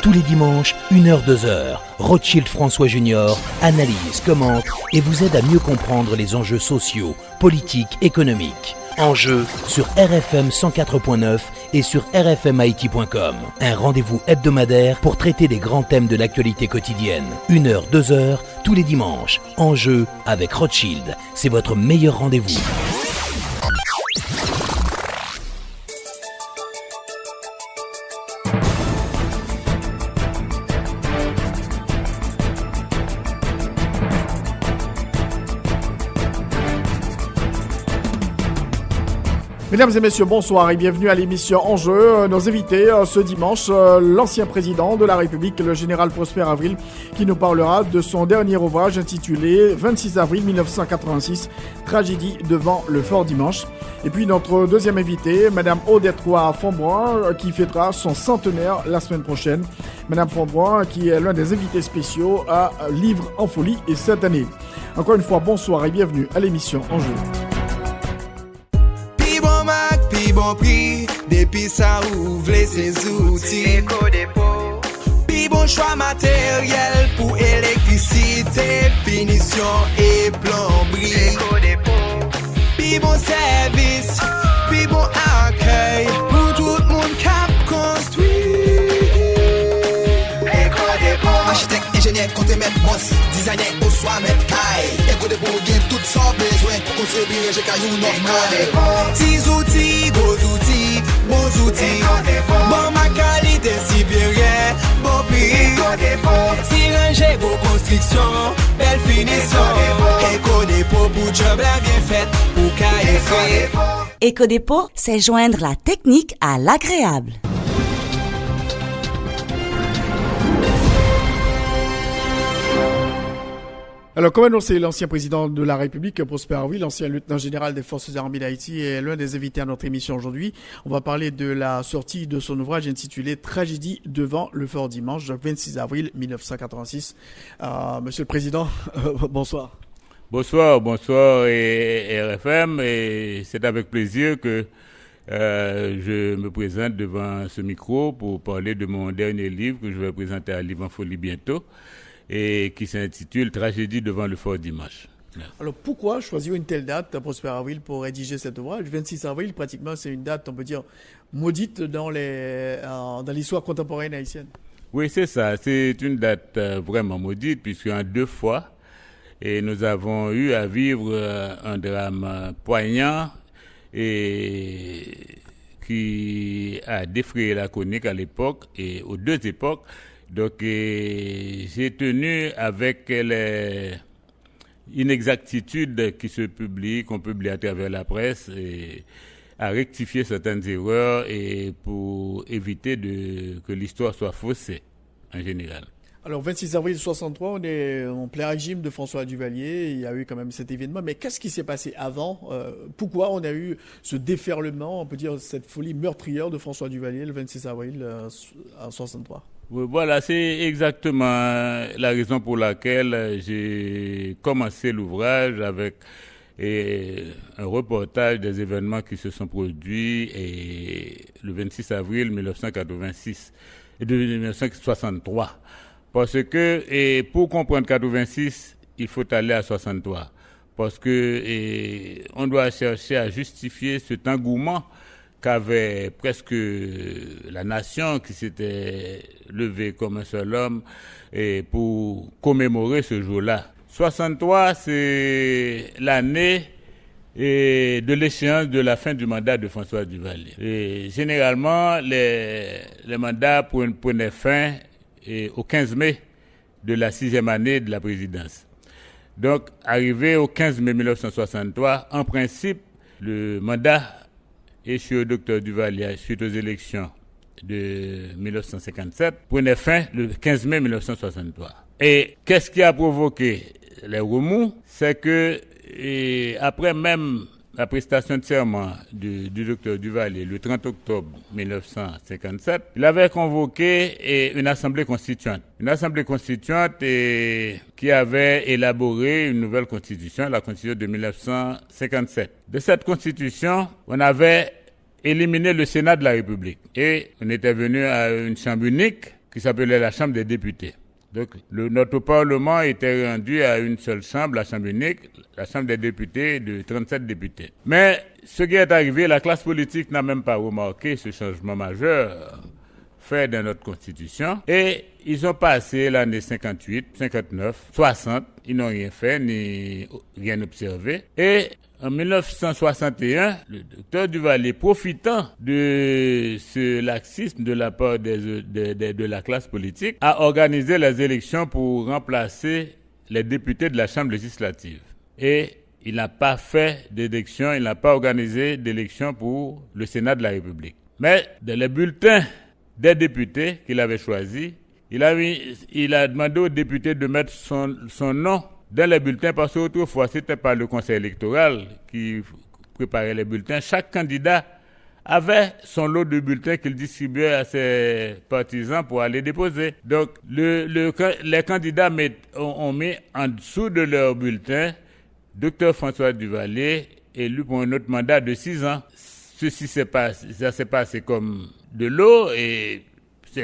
tous les dimanches, 1h, 2h. Rothschild François Junior analyse, commente et vous aide à mieux comprendre les enjeux sociaux, politiques, économiques. Enjeux sur RFM 104.9 et sur rfmit.com. Un rendez-vous hebdomadaire pour traiter des grands thèmes de l'actualité quotidienne. 1h, 2h, tous les dimanches. Enjeux avec Rothschild. C'est votre meilleur rendez-vous. Mesdames et messieurs, bonsoir et bienvenue à l'émission Enjeux. Nos invités ce dimanche, l'ancien président de la République, le général Prosper Avril, qui nous parlera de son dernier ouvrage intitulé 26 avril 1986, tragédie devant le Fort Dimanche. Et puis notre deuxième invitée, Madame Odette Roy-Fonbrun, qui fêtera son centenaire la semaine prochaine. Madame Fonbrun, qui est l'un des invités spéciaux à Livre en folie et cette année. Encore une fois, bonsoir et bienvenue à l'émission Enjeux. Bon prix, depuis ça ouvre ses outils. Puis bon choix matériel pour électricité, finition et plomberie. Puis bon service, puis bon accueil pour tout le monde cap construit. Architecte, ingénieur, contemètre, boss, designer, au soir, mettre caille. Éco de bon gain, tout sans besoin pour construire, j'ai caillou normal. Petits outils, gros outils, bons outils. Bon ma qualité supérieure, bon prix. Si rangé, beau construction, belle finition. Éco dépôt pour job la bien faite, pour caille fait. Éco-dépôt, c'est joindre la technique à l'agréable. Alors, comme annoncé, l'ancien président de la République, Prosper Avril, l'ancien lieutenant général des Forces armées d'Haïti, est l'un des invités à notre émission aujourd'hui. On va parler de la sortie de son ouvrage intitulé Tragédie devant le Fort Dimanche, 26 avril 1986. Monsieur le Président, bonsoir. Bonsoir et RFM, et c'est avec plaisir que je me présente devant ce micro pour parler de mon dernier livre que je vais présenter à Livre en folie bientôt, et qui s'intitule Tragédie devant le Fort Dimanche. Alors pourquoi choisir une telle date, Prosper Avril, pour rédiger cet ouvrage? 26 avril, pratiquement, c'est une date, on peut dire, maudite dans l'histoire contemporaine haïtienne. Oui, c'est ça. C'est une date vraiment maudite, puisque en 2 fois, et nous avons eu à vivre un drame poignant et qui a défrayé la chronique à l'époque et aux 2 époques. Donc, j'ai tenu avec les inexactitudes qu'on publie à travers la presse, et à rectifier certaines erreurs et pour éviter que l'histoire soit faussée en général. Alors, 26 avril 63, on est en plein régime de François Duvalier. Il y a eu quand même cet événement. Mais qu'est-ce qui s'est passé avant? Pourquoi on a eu ce déferlement, on peut dire cette folie meurtrière de François Duvalier le 26 avril 63? Oui, voilà, c'est exactement la raison pour laquelle j'ai commencé l'ouvrage avec un reportage des événements qui se sont produits le 26 avril 1986 et de 1963. Parce que pour comprendre 86, il faut aller à 63. Parce que on doit chercher à justifier cet engouement qu'avait presque la nation qui s'était levée comme un seul homme pour commémorer ce jour-là. 63, c'est l'année de l'échéance de la fin du mandat de François Duvalier. Et généralement, les mandats prenaient fin au 15 mai de la 6e année de la présidence. Donc, arrivé au 15 mai 1963, en principe, le mandat échu au docteur Duvalier suite aux élections de 1957 prenait fin le 15 mai 1963. Et qu'est-ce qui a provoqué les remous? C'est que après même la prestation de serment du docteur Duvalier le 30 octobre 1957, il avait convoqué une assemblée constituante. Une assemblée constituante qui avait élaboré une nouvelle constitution, la constitution de 1957. De cette constitution, on avait éliminé le Sénat de la République. Et on était venu à une chambre unique qui s'appelait la Chambre des députés. Donc, notre Parlement était rendu à une seule chambre, la Chambre unique, la Chambre des députés de 37 députés. Mais ce qui est arrivé, la classe politique n'a même pas remarqué ce changement majeur fait dans notre Constitution. Et ils ont passé l'année 58, 59, 60, ils n'ont rien fait, ni rien observé. Et en 1961, le docteur Duvalier, profitant de ce laxisme de la part de la classe politique, a organisé les élections pour remplacer les députés de la Chambre législative. Et il n'a pas fait d'élection, il n'a pas organisé d'élection pour le Sénat de la République. Mais dans les bulletins des députés qu'il avait choisis, il a demandé aux députés de mettre son nom dans les bulletins, parce qu'autrefois, c'était pas le conseil électoral qui préparait les bulletins. Chaque candidat avait son lot de bulletins qu'il distribuait à ses partisans pour aller déposer. Donc, les candidats ont mis en dessous de leur bulletin Dr François Duvalier, élu pour un autre mandat de 6 ans. Ça s'est passé comme de l'eau et tout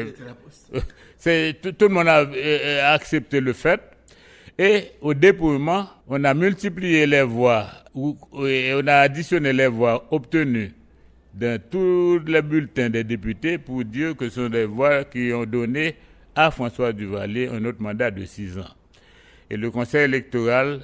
le monde a accepté le fait. Et au dépouillement, on a multiplié les voix, et on a additionné les voix obtenues dans tous les bulletins des députés pour dire que ce sont des voix qui ont donné à François Duvalier un autre mandat de 6 ans. Et le Conseil électoral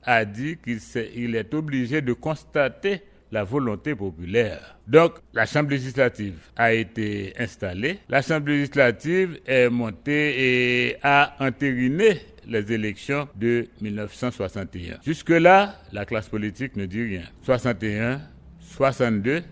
a dit qu'il est obligé de constater la volonté populaire. Donc, la Chambre législative a été installée. La Chambre législative est montée et a entériné les élections de 1961. Jusque-là, la classe politique ne dit rien. 61, 62,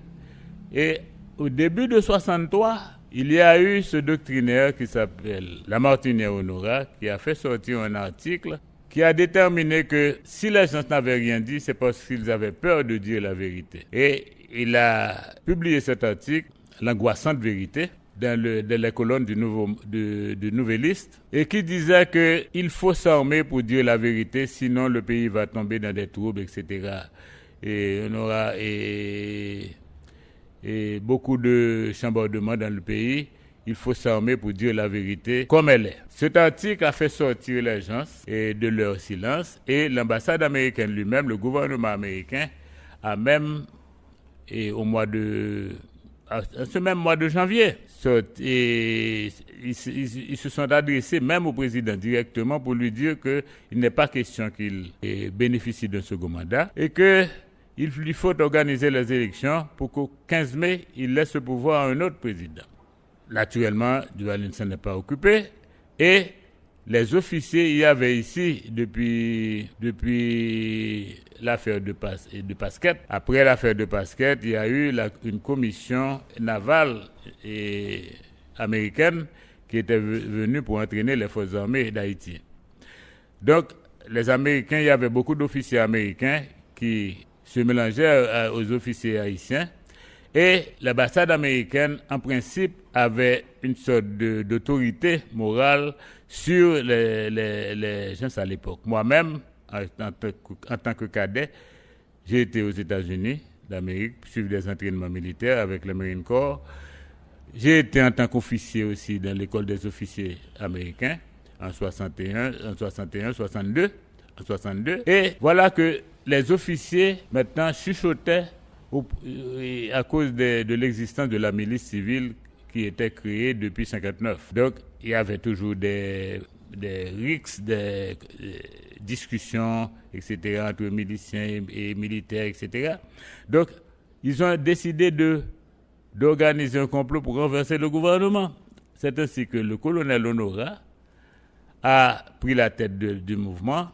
et au début de 63, il y a eu ce doctrinaire qui s'appelle Lamartine Honorat, qui a fait sortir un article qui a déterminé que si les gens n'avaient rien dit, c'est parce qu'ils avaient peur de dire la vérité. Et il a publié cet article, L'angoissante vérité, dans les colonnes du Nouvelliste, et qui disait qu'il faut s'armer pour dire la vérité, sinon le pays va tomber dans des troubles, etc. Et on aura beaucoup de chambardements dans le pays. Il faut s'armer pour dire la vérité comme elle est. Cet article a fait sortir les gens de leur silence, et l'ambassade américaine lui-même, le gouvernement américain, a même, ce même mois de janvier, ils se sont adressés même au président directement pour lui dire qu'il n'est pas question qu'il bénéficie d'un second mandat et qu'il lui faut organiser les élections pour qu'au 15 mai, il laisse le pouvoir à un autre président. Naturellement, Duvalier ne s'en est pas occupé, et les officiers y avaient ici depuis l'affaire de Pasquette. Après l'affaire de Pasquette, il y a eu une commission navale américaine qui était venue pour entraîner les forces armées d'Haïti. Donc, les Américains, il y avait beaucoup d'officiers américains qui se mélangeaient aux officiers haïtiens. Et l'ambassade américaine, en principe, avait une sorte d'autorité morale sur les gens à l'époque. Moi-même, en tant que cadet, j'ai été aux États-Unis d'Amérique, suivre des entraînements militaires avec le Marine Corps. J'ai été en tant qu'officier aussi dans l'école des officiers américains en 61, 62. Et voilà que les officiers, maintenant, chuchotaient à cause de l'existence de la milice civile qui était créée depuis 1959. Donc, il y avait toujours des rixes, des discussions, etc., entre miliciens et militaires, etc. Donc, ils ont décidé d'organiser un complot pour renverser le gouvernement. C'est ainsi que le colonel Honorat a pris la tête du mouvement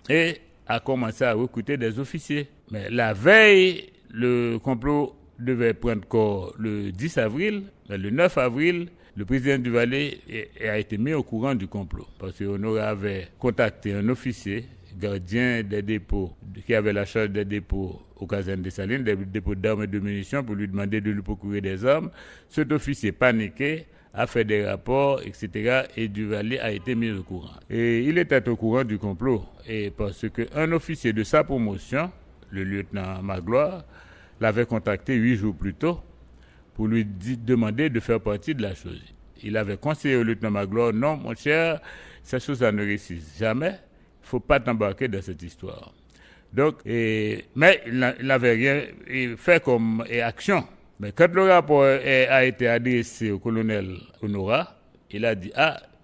et a commencé à recruter des officiers. Mais la veille, le complot devait prendre corps le 10 avril, mais le 9 avril, le président Duvalier a été mis au courant du complot. Parce qu'Honorat avait contacté un officier, gardien des dépôts, qui avait la charge des dépôts aux casernes des Salines, des dépôts d'armes et de munitions, pour lui demander de lui procurer des armes. Cet officier paniqué a fait des rapports, etc. Et Duvalier a été mis au courant. Et il était au courant du complot. Et parce qu'un officier de sa promotion, le lieutenant Magloire, l'avait contacté 8 jours plus tôt pour lui demander de faire partie de la chose. il avait conseillé au lieutenant Magloire, non, mon cher, ces choses-là ne réussissent jamais. Il ne faut pas t'embarquer dans cette histoire. Donc, mais il n'avait rien fait comme action. Mais quand le rapport a été adressé au colonel Honora, il a dit,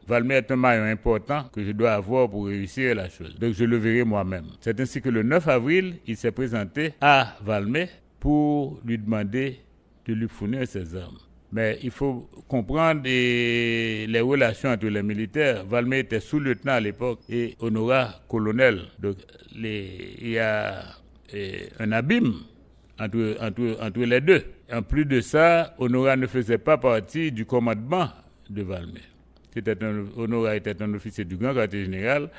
Valmet est un maillon important que je dois avoir pour réussir la chose. Donc, je le verrai moi-même. C'est ainsi que le 9 avril, il s'est présenté à Valmet pour lui demander de lui fournir ses armes. Mais il faut comprendre les relations entre les militaires. Valmet était sous-lieutenant à l'époque et Honora colonel. Donc, il y a un abîme entre les deux. En plus de ça, Honora ne faisait pas partie du commandement de Valmet. Honora était un officier du grand quartier général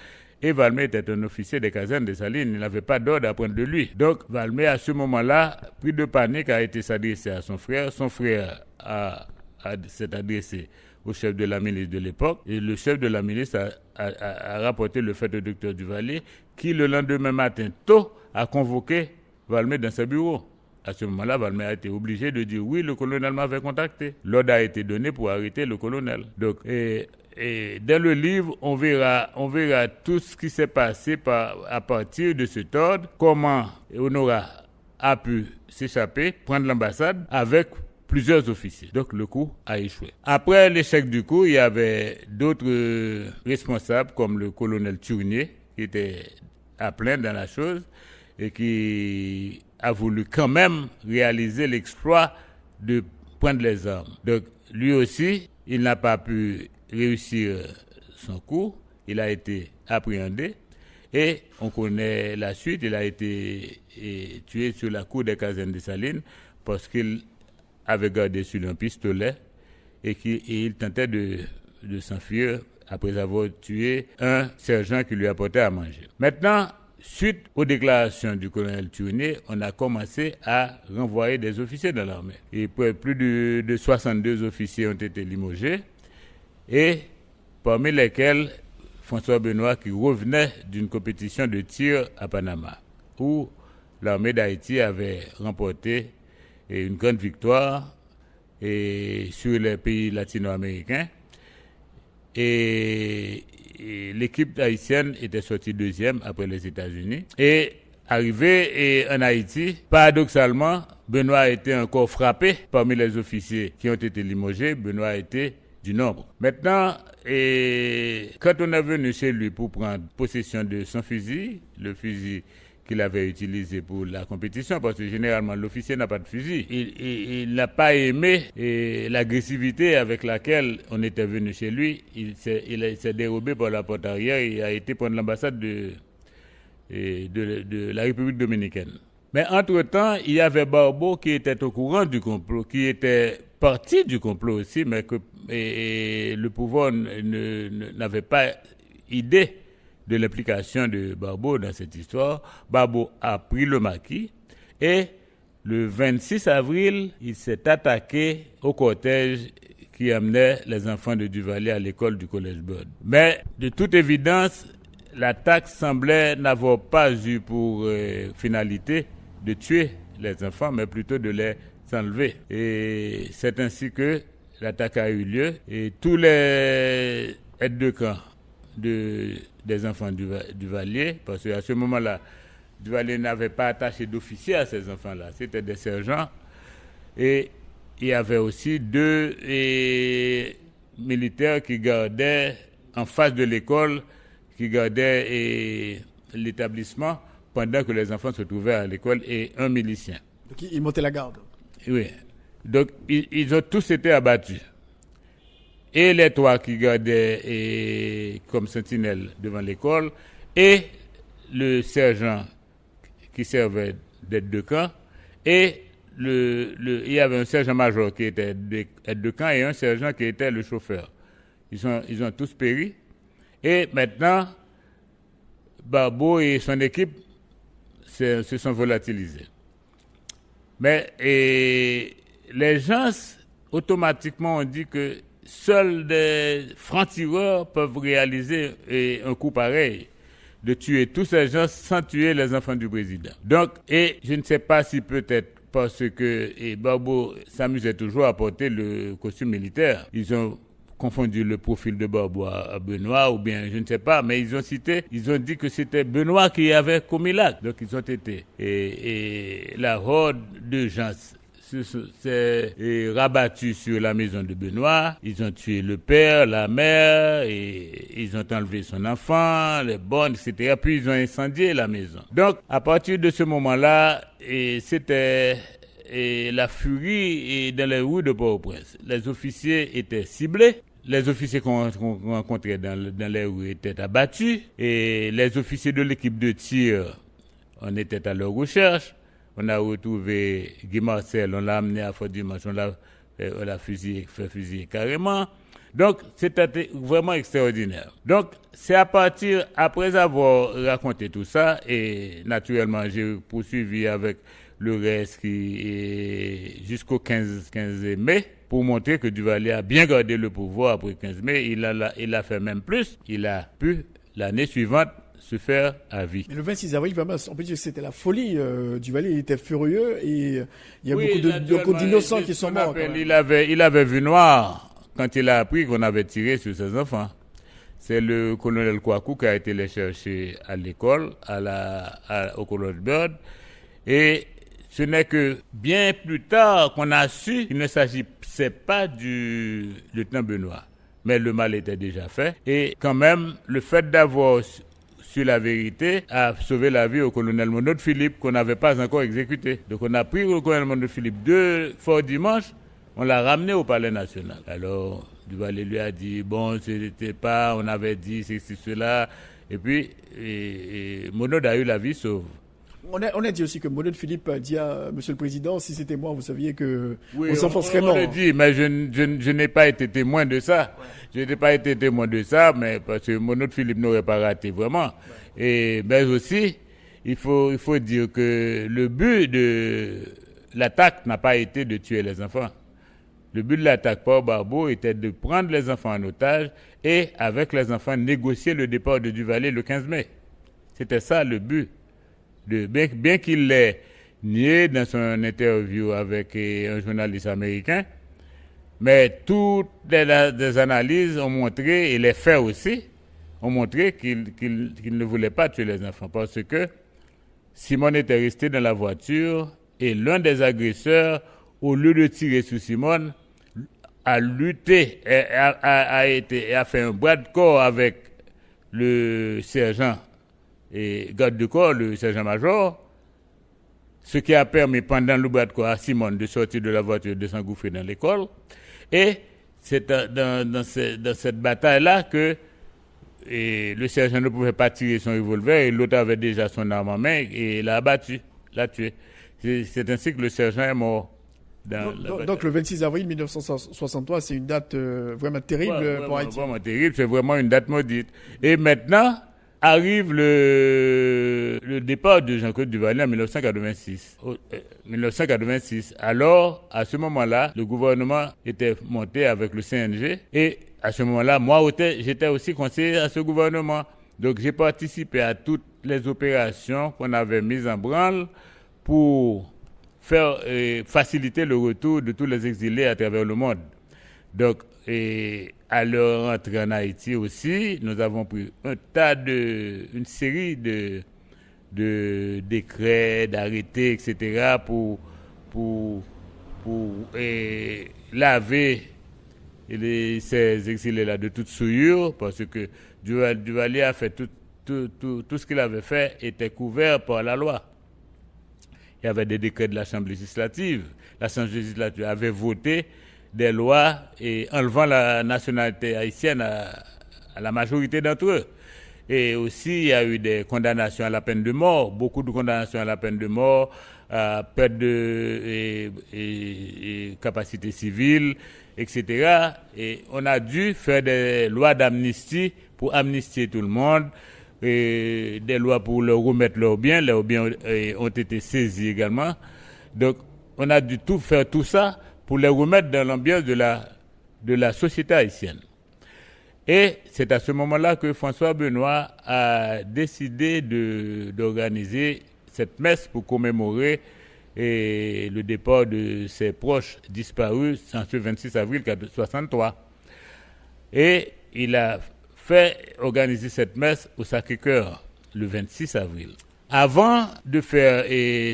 et Valmet était un officier des casernes de Salines. Il n'avait pas d'ordre à prendre de lui. Donc, Valmet, à ce moment-là, pris de panique, a été s'adresser à son frère. Son frère s'est adressé au chef de la milice de l'époque. Et le chef de la milice a rapporté le fait au docteur Duvalier, qui, le lendemain matin tôt, a convoqué Valmet dans ses bureaux. À ce moment-là, Valmet a été obligé de dire oui, le colonel m'avait contacté. L'ordre a été donné pour arrêter le colonel. Donc, et dans le livre, on verra tout ce qui s'est passé à partir de cet ordre, comment Honora a pu s'échapper, prendre l'ambassade avec plusieurs officiers. Donc, le coup a échoué. Après l'échec du coup, il y avait d'autres responsables, comme le colonel Tournier, qui était à plein dans la chose et qui a voulu quand même réaliser l'exploit de prendre les armes. Donc, lui aussi, il n'a pas pu réussir son coup. Il a été appréhendé et on connaît la suite. Il a été tué sur la cour des casernes de Salines parce qu'il avait gardé sur lui un pistolet et il tentait de s'enfuir après avoir tué un sergent qui lui apportait à manger. Maintenant, suite aux déclarations du colonel Tournier, on a commencé à renvoyer des officiers dans l'armée. Et plus de 62 officiers ont été limogés, et parmi lesquels François Benoît, qui revenait d'une compétition de tir à Panama, où l'armée d'Haïti avait remporté une grande victoire sur les pays latino-américains. Et l'équipe haïtienne était sortie deuxième après les États-Unis. Et arrivé en Haïti, paradoxalement, Benoît a été encore frappé parmi les officiers qui ont été limogés. Benoît a été du nombre. Maintenant, quand on est venu chez lui pour prendre possession de son fusil, le fusil qu'il avait utilisé pour la compétition, parce que généralement l'officier n'a pas de fusil. Il n'a pas aimé l'agressivité avec laquelle on était venu chez lui. Il s'est dérobé par la porte arrière et a été prendre l'ambassade de la République dominicaine. Mais entre-temps, il y avait Barbeau qui était au courant du complot, qui était partie du complot aussi, mais que le pouvoir n'avait pas idée de l'implication de Barbeau dans cette histoire. Barbeau a pris le maquis et le 26 avril, il s'est attaqué au cortège qui amenait les enfants de Duvalier à l'école du collège Bud. Mais de toute évidence, l'attaque semblait n'avoir pas eu pour finalité de tuer les enfants, mais plutôt de les enlever. Et c'est ainsi que l'attaque a eu lieu et tous les aides de camp des enfants du Duvalier, parce qu'à ce moment-là, Duvalier n'avait pas attaché d'officiers à ces enfants-là, c'était des sergents. Et il y avait aussi 2 militaires qui gardaient en face de l'école, qui gardaient l'établissement pendant que les enfants se trouvaient à l'école, et un milicien. Donc ils montaient la garde. Oui. Donc ils ont tous été abattus. Et les 3 qui gardaient comme sentinelle devant l'école, et le sergent qui servait d'aide de camp, et il y avait un sergent-major qui était aide de camp et un sergent qui était le chauffeur. Ils ont tous péri. Et maintenant, Barbeau et son équipe se sont volatilisés. Mais les gens automatiquement ont dit que seuls des francs-tireurs peuvent réaliser un coup pareil, de tuer tous ces gens sans tuer les enfants du président. Donc, et je ne sais pas si peut-être parce que Barbeau s'amusait toujours à porter le costume militaire, ils ont confondu le profil de Barbois à Benoît, ou bien je ne sais pas, mais ils ont dit que c'était Benoît qui avait commis l'acte. Donc ils ont été. Et la horde de gens s'est rabattu sur la maison de Benoît. Ils ont tué le père, la mère, et ils ont enlevé son enfant, les bonnes, etc. Puis ils ont incendié la maison. Donc, à partir de ce moment-là, c'était la furie dans les rues de Port-au-Prince. Les officiers étaient ciblés. Les officiers qu'on rencontrait dans les rues étaient abattus. Et les officiers de l'équipe de tir, on était à leur recherche. On a retrouvé Guy Marcel, on l'a amené à Fort-Dimanche, on l'a fait fusiller carrément. Donc, c'était vraiment extraordinaire. Donc, c'est après avoir raconté tout ça, et naturellement, j'ai poursuivi avec le reste jusqu'au 15 mai, pour montrer que Duvalier a bien gardé le pouvoir après 15 mai. Il a fait même plus. Il a pu, l'année suivante, se faire à vie. Mais le 26 avril, vraiment, on peut dire que c'était la folie. Duvalier, il était furieux et il y a beaucoup d'innocents qui sont morts. Il avait vu noir quand il a appris qu'on avait tiré sur ses enfants. C'est le colonel Kouakou qui a été les chercher à l'école, au colonel Bird. Et ce n'est que bien plus tard qu'on a su qu'il ne s'agissait pas du lieutenant Benoît. Mais le mal était déjà fait. Et quand même, le fait d'avoir sur la vérité, a sauvé la vie au colonel Monod Philippe qu'on n'avait pas encore exécuté. Donc on a pris le colonel Monod Philippe de Fort-Dimanche, on l'a ramené au Palais National. Alors Duvalier lui a dit, bon, c'était pas, on avait dit c'est cela, et puis Monod a eu la vie sauve. On a dit aussi que Monod Philippe a dit à Monsieur le Président, si c'était moi, vous saviez que vos enfants seraient morts. On l'a dit, mais je n'ai pas été témoin de ça. Ouais. Je n'ai pas été témoin de ça, mais parce que Monod Philippe n'aurait pas raté vraiment. Ouais. Mais aussi, il faut dire que le but de l'attaque n'a pas été de tuer les enfants. Le but de l'attaque par Barbeau était de prendre les enfants en otage et, avec les enfants, négocier le départ de Duvalier le 15 mai. C'était ça le but. Bien qu'il l'ait nié dans son interview avec un journaliste américain, mais toutes les analyses ont montré, et les faits aussi, ont montré qu'il ne voulait pas tuer les enfants, parce que Simone était resté dans la voiture et l'un des agresseurs, au lieu de tirer sur Simone, a lutté, a fait un bras de corps avec le sergent et garde de corps, le sergent-major, ce qui a permis pendant le bras de corps à Simone de sortir de la voiture et de s'engouffrer dans l'école. Et c'est dans cette bataille-là que le sergent ne pouvait pas tirer son revolver et l'autre avait déjà son arme en main et l'a abattu, l'a tué. C'est ainsi que le sergent est mort. Donc le 26 avril 1963, c'est une date vraiment terrible pour Haïti. Vraiment terrible, c'est vraiment une date maudite. Et maintenant, arrive le départ de Jean-Claude Duvalier en 1986. Alors, à ce moment-là, le gouvernement était monté avec le CNG et à ce moment-là, moi, j'étais aussi conseiller à ce gouvernement. Donc, j'ai participé à toutes les opérations qu'on avait mises en branle pour faciliter le retour de tous les exilés à travers le monde. Donc, à leur entrée en Haïti aussi, nous avons pris une série de décrets, d'arrêtés, etc. pour laver ces exilés-là de toute souillure, parce que Duvalier a fait tout ce qu'il avait fait était couvert par la loi. Il y avait des décrets de la Chambre législative. La Chambre législative avait voté des lois et enlevant la nationalité haïtienne à la majorité d'entre eux. Et aussi, il y a eu des condamnations à la peine de mort, beaucoup de condamnations à la peine de mort, à perte de capacité civile, etc. Et on a dû faire des lois d'amnistie pour amnistier tout le monde, et des lois pour leur remettre leurs biens ont été saisis également. Donc, on a dû faire tout ça pour les remettre dans l'ambiance de la société haïtienne. Et c'est à ce moment-là que François Benoît a décidé d'organiser cette messe pour commémorer le départ de ses proches disparus en ce 26 avril 1963. Et il a fait organiser cette messe au Sacré-Cœur le 26 avril. Avant de faire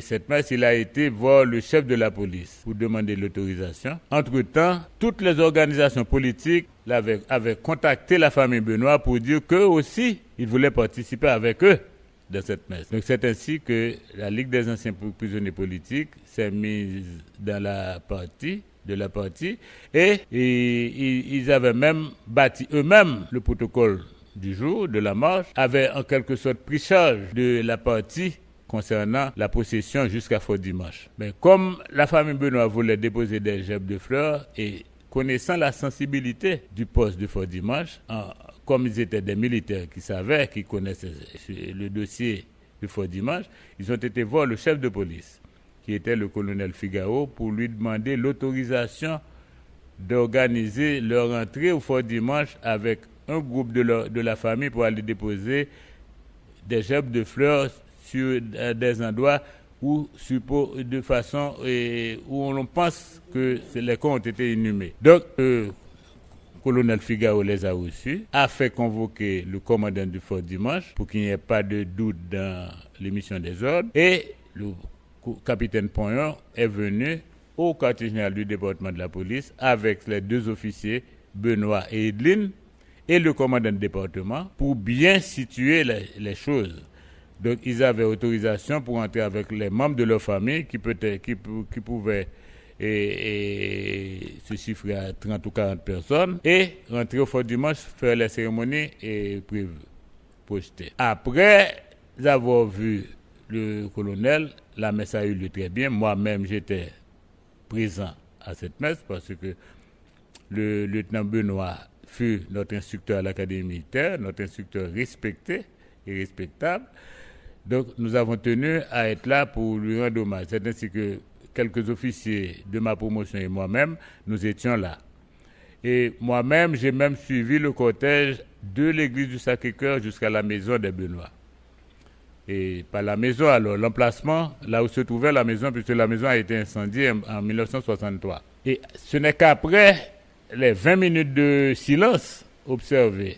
cette messe, il a été voir le chef de la police pour demander l'autorisation. Entre-temps, toutes les organisations politiques avaient contacté la famille Benoît pour dire qu'eux aussi, ils voulaient participer avec eux dans cette messe. Donc c'est ainsi que la Ligue des anciens prisonniers politiques s'est mise dans la partie et ils avaient même bâti eux-mêmes le protocole du jour de la marche, avaient en quelque sorte pris charge de la partie concernant la procession jusqu'à Fort Dimanche. Mais comme la famille Benoît voulait déposer des gerbes de fleurs et connaissant la sensibilité du poste de Fort Dimanche, comme ils étaient des militaires qui connaissaient le dossier de Fort Dimanche, ils ont été voir le chef de police, qui était le colonel Figaro, pour lui demander l'autorisation d'organiser leur entrée au Fort Dimanche avec un groupe de la famille pour aller déposer des gerbes de fleurs sur des endroits où on pense que les corps ont été inhumés. Donc, le colonel Figaro les a reçus, a fait convoquer le commandant du Fort Dimanche pour qu'il n'y ait pas de doute dans l'émission des ordres, et le capitaine Pognon est venu au quartier général du département de la police avec les deux officiers, Benoît et Edline, et le commandant du département, pour bien situer les choses. Donc, ils avaient autorisation pour entrer avec les membres de leur famille qui pouvaient se chiffrer à 30 ou 40 personnes, et rentrer au Fort Dimanche, faire les cérémonies et projeter. Après avoir vu le colonel, la messe a eu lieu très bien. Moi-même, j'étais présent à cette messe parce que le lieutenant Benoît fut notre instructeur à l'Académie militaire, notre instructeur respecté et respectable. Donc, nous avons tenu à être là pour lui rendre hommage. C'est ainsi que quelques officiers de ma promotion et moi-même, nous étions là. Et moi-même, j'ai même suivi le cortège de l'église du Sacré-Cœur jusqu'à la maison des Benoît. Et pas la maison, alors l'emplacement, là où se trouvait la maison, puisque la maison a été incendiée en 1963. Et ce n'est qu'après les 20 minutes de silence observés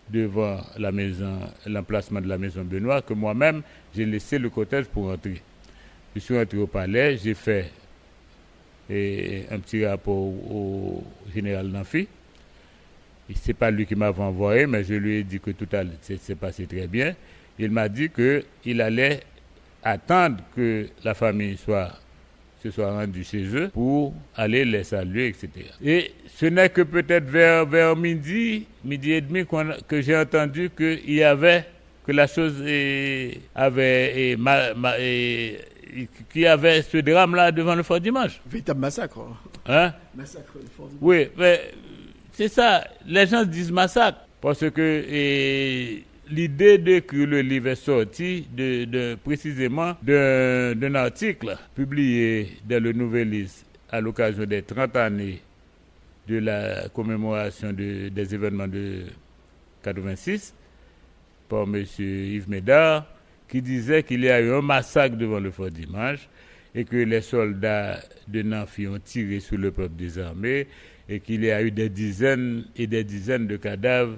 devant la maison, l'emplacement de la maison Benoît, que moi-même, j'ai laissé le cortège pour entrer. Je suis rentré au palais, j'ai fait un petit rapport au général Nanfi. Ce n'est pas lui qui m'avait envoyé, mais je lui ai dit que tout s'est passé très bien. Il m'a dit qu'il allait attendre que la famille se soit rendue chez eux pour aller les saluer, etc. Et ce n'est que peut-être vers midi et demi que j'ai entendu que la chose avait qu'il y avait ce drame-là devant le Fort Dimanche. Véritable massacre. Hein? Massacre du Fort Dimanche. Oui, mais c'est ça. Les gens disent massacre parce que l'idée d'écrire le livre est sortie précisément d'un article publié dans le Nouvelliste à l'occasion des 30 années de la commémoration des événements de 86 par M. Yves Médard, qui disait qu'il y a eu un massacre devant le Fort Dimanche et que les soldats de Nanfi ont tiré sur le peuple désarmé et qu'il y a eu des dizaines et des dizaines de cadavres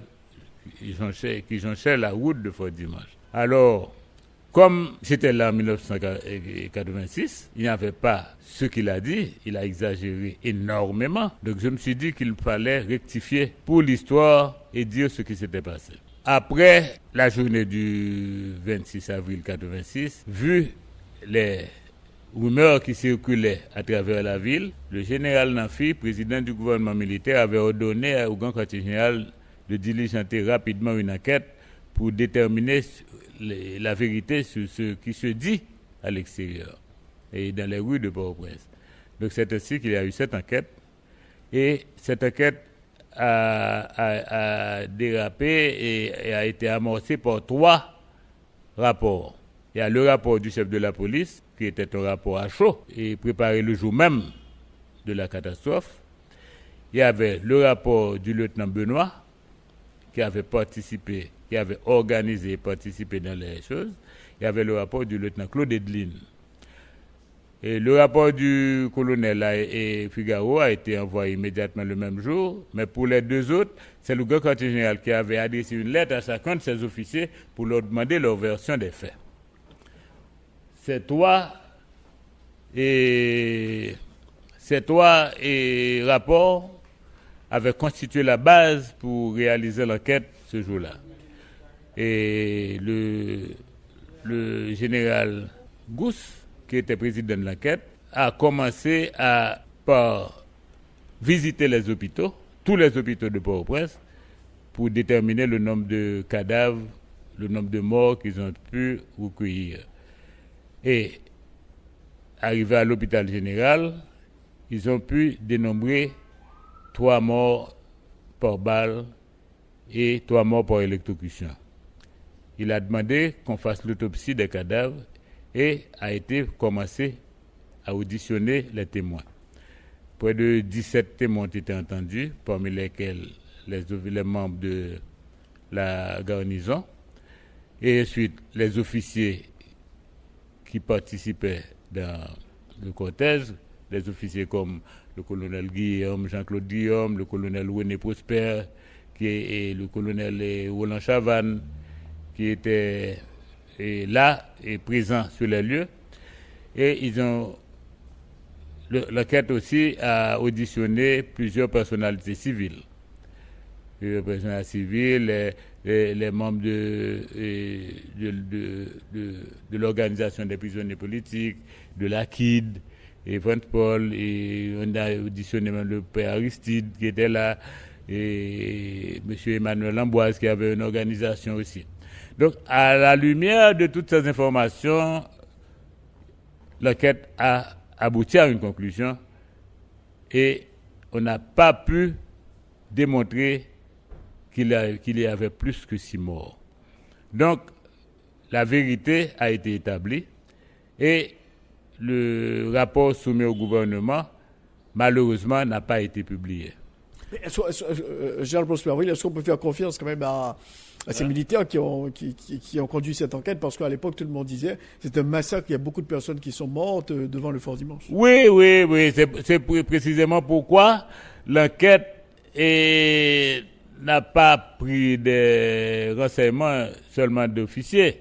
qui jonchaient la route de Fort Dimanche. Alors, comme j'étais là en 1986, il n'y avait pas ce qu'il a dit, il a exagéré énormément. Donc je me suis dit qu'il fallait rectifier pour l'histoire et dire ce qui s'était passé. Après la journée du 26 avril 86, vu les rumeurs qui circulaient à travers la ville, le général Nanfi, président du gouvernement militaire, avait ordonné au grand quartier général de diligenter rapidement une enquête pour déterminer la vérité sur ce qui se dit à l'extérieur et dans les rues de Port-au-Prince. Donc c'est ainsi qu'il y a eu cette enquête, et cette enquête a dérapé et a été amorcée par 3 rapports. Il y a le rapport du chef de la police, qui était un rapport à chaud et préparé le jour même de la catastrophe. Il y avait le rapport du lieutenant Benoît, qui avait organisé et participé dans les choses. Il y avait le rapport du lieutenant Claude Edline. Et le rapport du colonel et Figaro a été envoyé immédiatement le même jour, mais pour les deux autres, c'est le grand quartier général qui avait adressé une lettre à chacun de ses officiers pour leur demander leur version des faits. Ces trois rapports avaient constitué la base pour réaliser l'enquête ce jour-là. Et le général Gousse, qui était président de l'enquête, a commencé par visiter les hôpitaux, tous les hôpitaux de Port-au-Prince, pour déterminer le nombre de cadavres, le nombre de morts qu'ils ont pu recueillir. Et arrivé à l'hôpital général, ils ont pu dénombrer 3 morts par balle et 3 morts par électrocution. Il a demandé qu'on fasse l'autopsie des cadavres et a été commencé à auditionner les témoins. Près de 17 témoins ont été entendus, parmi lesquels les membres de la garnison, et ensuite les officiers qui participaient dans le cortège, les officiers comme le colonel Guillaume, Jean-Claude Guillaume, le colonel René Prosper, et le colonel Roland Chavannes, qui étaient là et présents sur les lieux. Et l'enquête aussi a auditionné plusieurs personnalités civiles. Les membres de l'organisation des prisonniers politiques, de la KID, et Van Paul, et on a auditionné même le père Aristide qui était là, et M. Emmanuel Lamboise qui avait une organisation aussi. Donc, à la lumière de toutes ces informations, l'enquête a abouti à une conclusion et on n'a pas pu démontrer qu'il y avait plus que 6 morts. Donc, la vérité a été établie et le rapport soumis au gouvernement, malheureusement, n'a pas été publié. Gérald Prosper, est-ce qu'on peut faire confiance quand même à ces militaires qui ont conduit cette enquête? Parce qu'à l'époque, tout le monde disait c'est un massacre, il y a beaucoup de personnes qui sont mortes devant le Fort Dimanche. Oui, c'est précisément pourquoi l'enquête n'a pas pris des renseignements seulement d'officiers.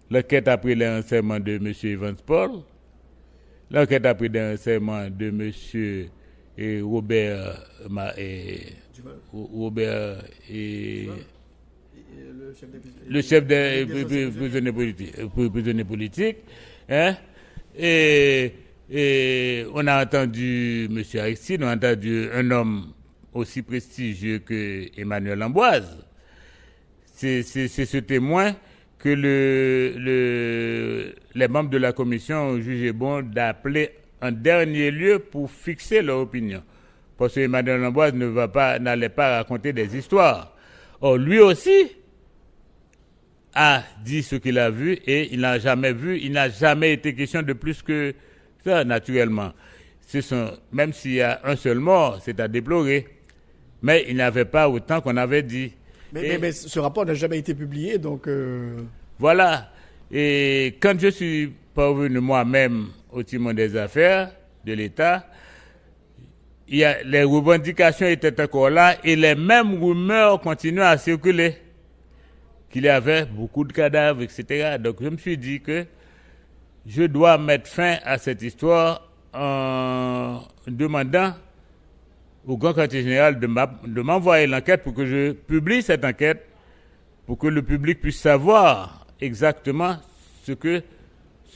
L'enquête a pris les renseignements de M. Evans Paul. L'enquête a pris des renseignements de M. Robert le chef des prisonniers politiques. Hein? Et on a entendu M. Aristide, on a entendu un homme aussi prestigieux que Emmanuel Lamboise. C'est ce témoin que les membres de la commission ont jugé bon d'appeler en dernier lieu pour fixer leur opinion. Parce que Emmanuel Lamboise n'allait pas raconter des histoires. Or, lui aussi a dit ce qu'il a vu et il n'a jamais été question de plus que ça, naturellement. Même s'il y a un seul mort, c'est à déplorer. Mais il n'y avait pas autant qu'on avait dit. Mais ce rapport n'a jamais été publié, donc... Voilà. Et quand je suis parvenu moi-même au timon des affaires de l'État, les revendications étaient encore là et les mêmes rumeurs continuaient à circuler. Qu'il y avait beaucoup de cadavres, etc. Donc je me suis dit que je dois mettre fin à cette histoire en demandant au grand quartier général de m'envoyer l'enquête pour que je publie cette enquête, pour que le public puisse savoir exactement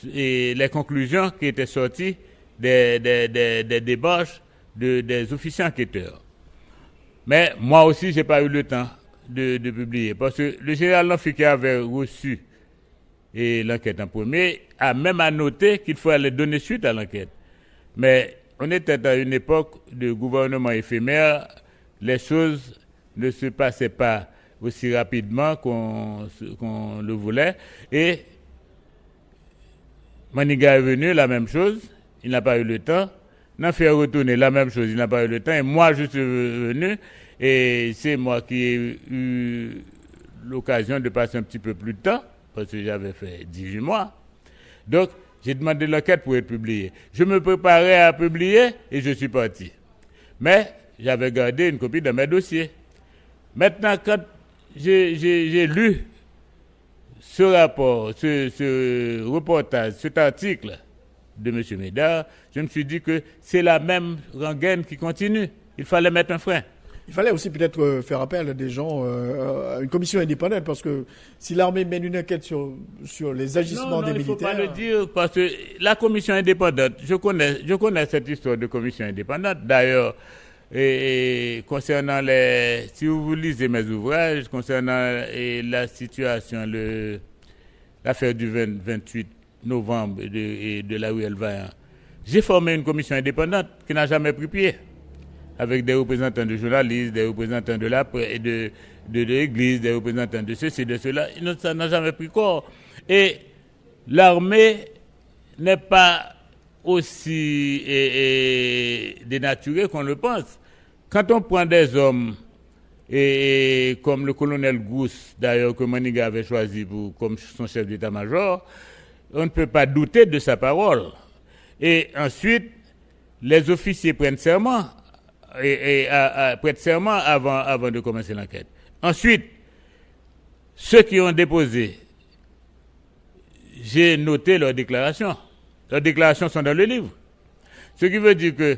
les conclusions qui étaient sorties des débauches des officiers enquêteurs. Mais moi aussi, je n'ai pas eu le temps de publier, parce que le général Lanfi qui avait reçu l'enquête en premier a même annoté qu'il fallait donner suite à l'enquête. Mais on était à une époque de gouvernement éphémère, les choses ne se passaient pas aussi rapidement qu'on le voulait, et Maniga est venu, la même chose, il n'a pas eu le temps. Lanfi est retourné, la même chose, il n'a pas eu le temps, et moi je suis venu. Et c'est moi qui ai eu l'occasion de passer un petit peu plus de temps, parce que j'avais fait 18 mois. Donc, J'ai demandé l'enquête pour être publiée. Je me préparais à publier et je suis parti. Mais j'avais gardé une copie de mes dossiers. Maintenant, quand j'ai lu ce rapport, ce reportage, cet article de M. Médard, je me suis dit que c'est la même rengaine qui continue. Il fallait mettre un frein. Il fallait aussi peut-être faire appel à des gens, à une commission indépendante, parce que si l'armée mène une enquête sur les agissements des militaires... Non, il ne faut pas le dire, parce que la commission indépendante, je connais cette histoire de commission indépendante. D'ailleurs, et concernant si vous lisez mes ouvrages, concernant la situation, l'affaire du 28 novembre de la rue Elvain, j'ai formé une commission indépendante qui n'a jamais pris pied, avec des représentants de journalistes, des représentants de l'église, des représentants de ceci, de cela. Ça n'a jamais pris corps. Et l'armée n'est pas aussi dénaturée qu'on le pense. Quand on prend des hommes, comme le colonel Gousse, d'ailleurs, que Maniga avait choisi comme son chef d'état-major, on ne peut pas douter de sa parole. Et ensuite, les officiers prennent serment, prêtent serment avant de commencer l'enquête. Ensuite, ceux qui ont déposé, j'ai noté leurs déclarations. Leurs déclarations sont dans le livre. Ce qui veut dire que,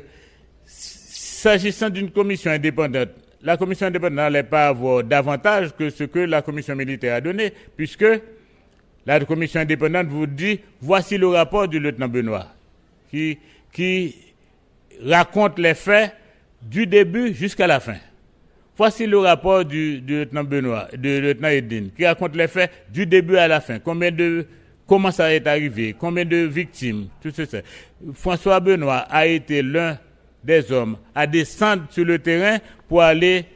s'agissant d'une commission indépendante, la commission indépendante n'allait pas avoir davantage que ce que la commission militaire a donné, puisque la commission indépendante vous dit, voici le rapport du lieutenant Benoît, qui raconte les faits du début jusqu'à la fin. Voici le rapport du lieutenant Benoît, du lieutenant Edine, qui raconte les faits du début à la fin. Comment ça est arrivé, combien de victimes, tout ça. François Benoît a été l'un des hommes à descendre sur le terrain pour aller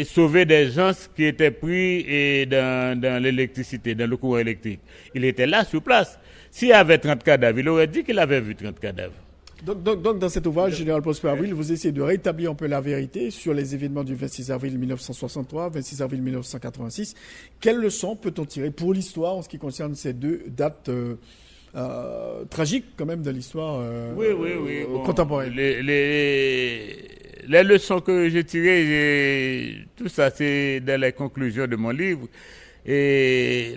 sauver des gens qui étaient pris dans l'électricité, dans le courant électrique. Il était là, sur place. S'il y avait 30 cadavres, il aurait dit qu'il avait vu 30 cadavres. Donc, dans cet ouvrage, Général Prosper Avril, vous essayez de rétablir un peu la vérité sur les événements du 26 avril 1963, 26 avril 1986. Quelles leçons peut-on tirer pour l'histoire en ce qui concerne ces deux dates tragiques, quand même, de l'histoire contemporaine? Les leçons que j'ai tirées, tout ça, c'est dans les conclusions de mon livre. Et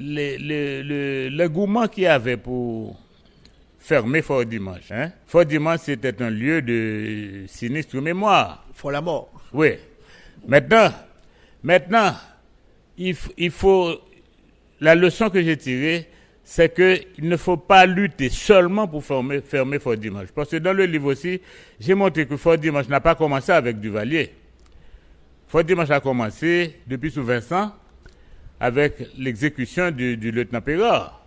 l'engouement qu'il y avait pour fermer Fort Dimanche. Fort Dimanche, c'était un lieu de sinistre mémoire. Fort la mort. Oui. Maintenant, il faut... La leçon que j'ai tirée, c'est qu'il ne faut pas lutter seulement pour fermer Fort Dimanche. Parce que dans le livre aussi, j'ai montré que Fort Dimanche n'a pas commencé avec Duvalier. Fort Dimanche a commencé depuis sous Vincent avec l'exécution du lieutenant Pérard,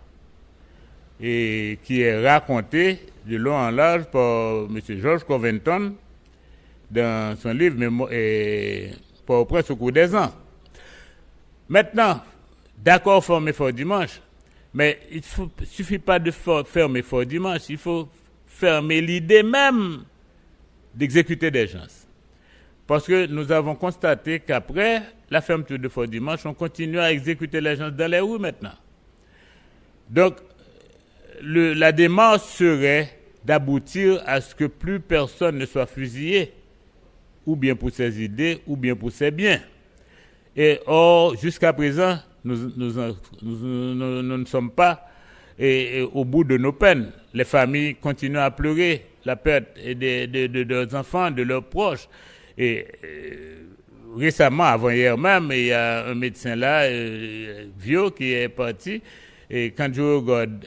et qui est raconté de long en large par M. George Covington dans son livre Port-au-Prince au cours des ans. Maintenant, d'accord, fermer Fort Dimanche, mais il ne suffit pas de fermer Fort Dimanche, il faut fermer l'idée même d'exécuter des gens. Parce que nous avons constaté qu'après la fermeture de Fort Dimanche, on continue à exécuter les gens dans les rues maintenant. Donc, la démarche serait d'aboutir à ce que plus personne ne soit fusillé, ou bien pour ses idées, ou bien pour ses biens. Or, jusqu'à présent, nous ne sommes pas au bout de nos peines. Les familles continuent à pleurer la perte de leurs enfants, de leurs proches. Et récemment, avant-hier même, il y a un médecin là, vieux, qui est parti. Et quand je regarde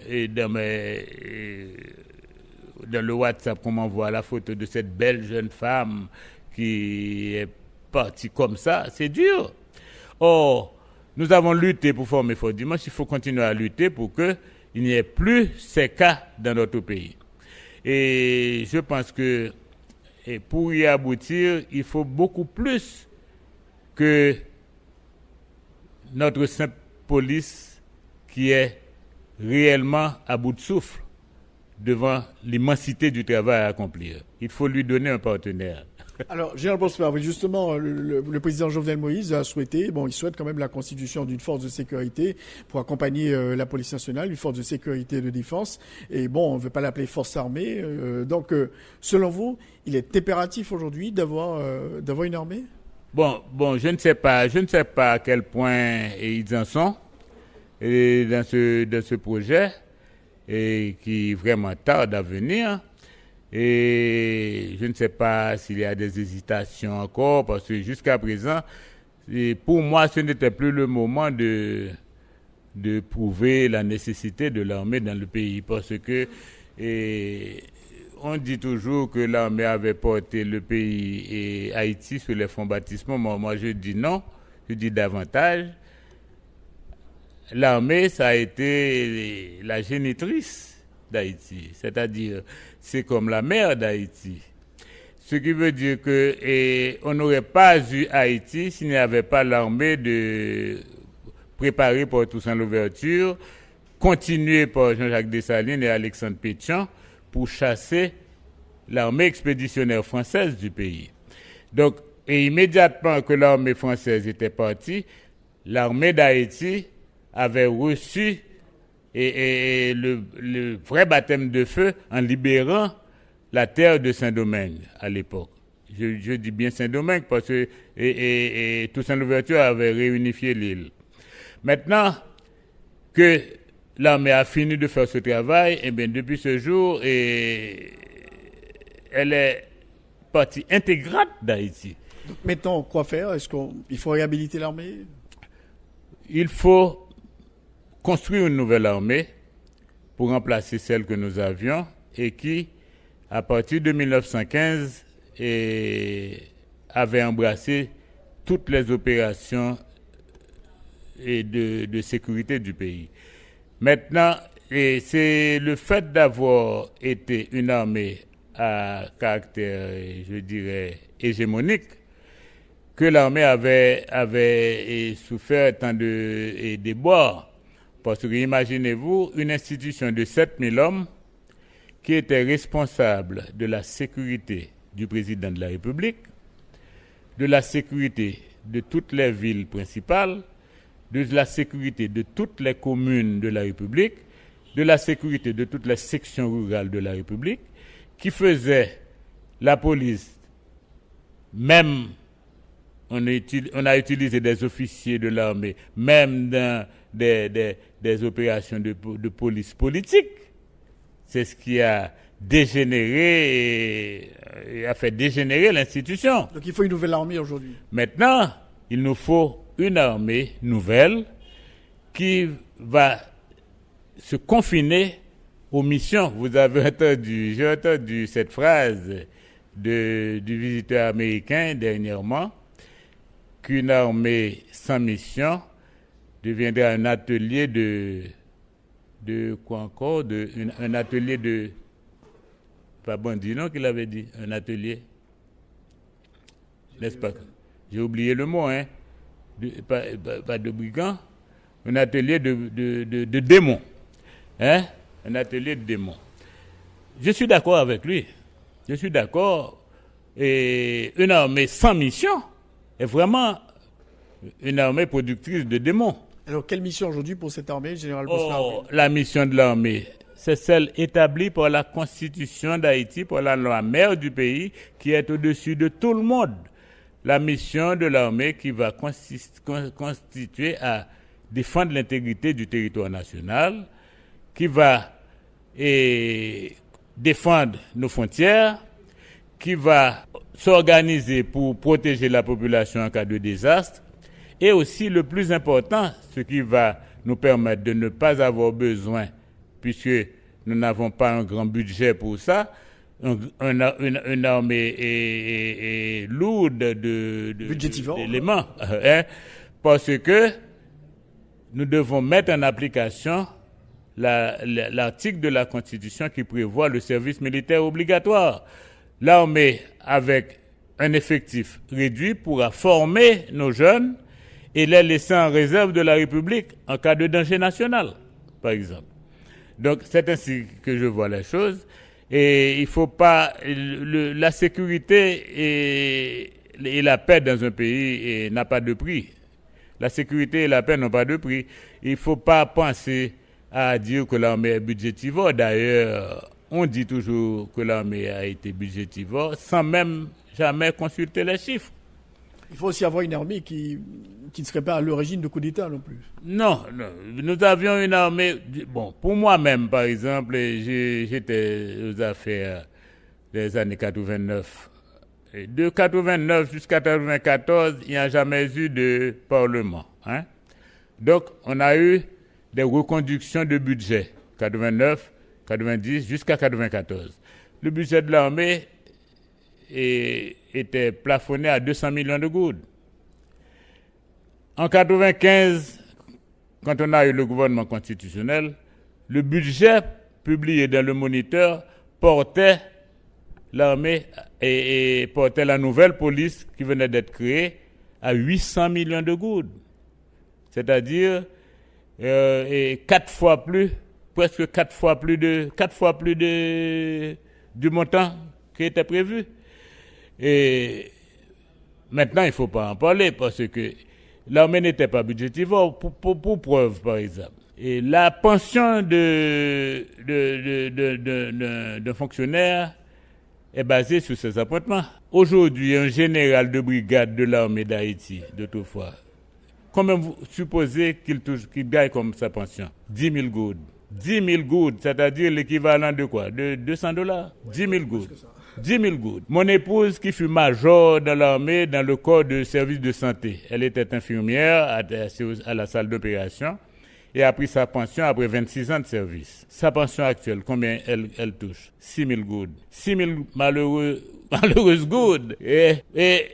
dans le WhatsApp, comment on voit la photo de cette belle jeune femme qui est partie comme ça, c'est dur. Or, nous avons lutté pour former Fort Dimanche, il faut continuer à lutter pour qu'il n'y ait plus ces cas dans notre pays. Et je pense que pour y aboutir, il faut beaucoup plus que notre simple police qui est réellement à bout de souffle devant l'immensité du travail à accomplir. Il faut lui donner un partenaire. Alors, Général Prosper, justement, le président Jovenel Moïse a souhaité, il souhaite quand même la constitution d'une force de sécurité pour accompagner la police nationale, une force de sécurité et de défense. Et on ne veut pas l'appeler force armée. Donc, selon vous, il est impératif aujourd'hui d'avoir une armée? Je ne sais pas à quel point ils en sont dans ce projet et qui vraiment tarde à venir. Et je ne sais pas s'il y a des hésitations encore, parce que jusqu'à présent, pour moi, ce n'était plus le moment de prouver la nécessité de l'armée dans le pays, parce que on dit toujours que l'armée avait porté le pays et Haïti sur les fonds baptismaux. Moi, je dis non, je dis davantage. L'armée, ça a été la génitrice d'Haïti, c'est-à-dire c'est comme la mère d'Haïti. Ce qui veut dire que on n'aurait pas eu Haïti s'il n'y avait pas l'armée préparée par Toussaint Louverture, continuée par Jean-Jacques Dessalines et Alexandre Pétion pour chasser l'armée expéditionnaire française du pays. Donc, et immédiatement que l'armée française était partie, l'armée d'Haïti avait reçu le vrai baptême de feu en libérant la terre de Saint-Domingue à l'époque. Je dis bien Saint-Domingue parce que Toussaint Louverture avait réunifié l'île. Maintenant que l'armée a fini de faire ce travail, depuis ce jour, elle est partie intégrante d'Haïti. Donc maintenant, quoi faire? Est-ce qu'il faut réhabiliter l'armée? Il faut construire une nouvelle armée pour remplacer celle que nous avions et qui, à partir de 1915, avait embrassé toutes les opérations de sécurité du pays. Maintenant, c'est le fait d'avoir été une armée à caractère, je dirais, hégémonique, que l'armée avait souffert tant de déboires. Parce que imaginez-vous une institution de 7000 hommes qui était responsable de la sécurité du président de la République, de la sécurité de toutes les villes principales, de la sécurité de toutes les communes de la République, de la sécurité de toutes les sections rurales de la République, qui faisait la police, même on a utilisé des officiers de l'armée, même dans des opérations de police politique. C'est ce qui a dégénéré et a fait dégénérer l'institution. Donc il faut une nouvelle armée aujourd'hui. Maintenant, il nous faut une armée nouvelle qui va se confiner aux missions. J'ai entendu cette phrase du visiteur américain dernièrement, qu'une armée sans mission deviendrait un atelier un atelier de... Pas bandit, non, qu'il avait dit, un atelier, n'est-ce pas? J'ai oublié le mot, pas de brigands, un atelier de démons, un atelier de démons. Je suis d'accord avec lui, et une armée sans mission est vraiment une armée productrice de démons. Alors, quelle mission aujourd'hui pour cette armée, Général Prosper? La mission de l'armée, c'est celle établie par la Constitution d'Haïti, par la loi mère du pays, qui est au-dessus de tout le monde. La mission de l'armée qui va constituer à défendre l'intégrité du territoire national, qui va défendre nos frontières, qui va s'organiser pour protéger la population en cas de désastre, et aussi le plus important, ce qui va nous permettre de ne pas avoir besoin, puisque nous n'avons pas un grand budget pour ça, une armée lourde d'éléments, parce que nous devons mettre en application l'article de la Constitution qui prévoit le service militaire obligatoire. L'armée, avec un effectif réduit, pourra former nos jeunes et les laisser en réserve de la République en cas de danger national, par exemple. Donc, c'est ainsi que je vois les choses. Et il faut pas la sécurité et la paix dans un pays n'a pas de prix. La sécurité et la paix n'ont pas de prix. Il faut pas penser à dire que l'armée est budgétivore. D'ailleurs, on dit toujours que l'armée a été budgétivore sans même jamais consulter les chiffres. Il faut aussi avoir une armée qui ne serait pas à l'origine de coup d'État non plus. Non, nous avions une armée. Bon, pour moi-même, par exemple, j'étais aux affaires des années 89. Et de 89 jusqu'à 94, il n'y a jamais eu de parlement. Hein? Donc, on a eu des reconductions de budget. 89, 90 jusqu'à 94. Le budget de l'armée était plafonné à 200 millions de goudes. En 95, quand on a eu le gouvernement constitutionnel, le budget publié dans le Moniteur portait l'armée et portait la nouvelle police qui venait d'être créée à 800 millions de goudes. C'est-à-dire presque 4 fois plus du montant qui était prévu. Et maintenant, il ne faut pas en parler parce que l'armée n'était pas budgétivore. Pour preuve, par exemple. Et la pension de fonctionnaire est basée sur ces appointements. Aujourd'hui, un général de brigade de l'armée d'Haïti, d'autrefois, combien vous supposez qu'il gagne comme sa pension? 10 000 goudes. 10 000 goudes, c'est-à-dire l'équivalent de quoi? De $200? 10 000 goudes. 10 000 goudes. Mon épouse, qui fut major dans l'armée, dans le corps de service de santé, elle était infirmière à la salle d'opération et a pris sa pension après 26 ans de service. Sa pension actuelle, combien elle touche? 6 000 goudes. 6 000 malheureuses goudes. Et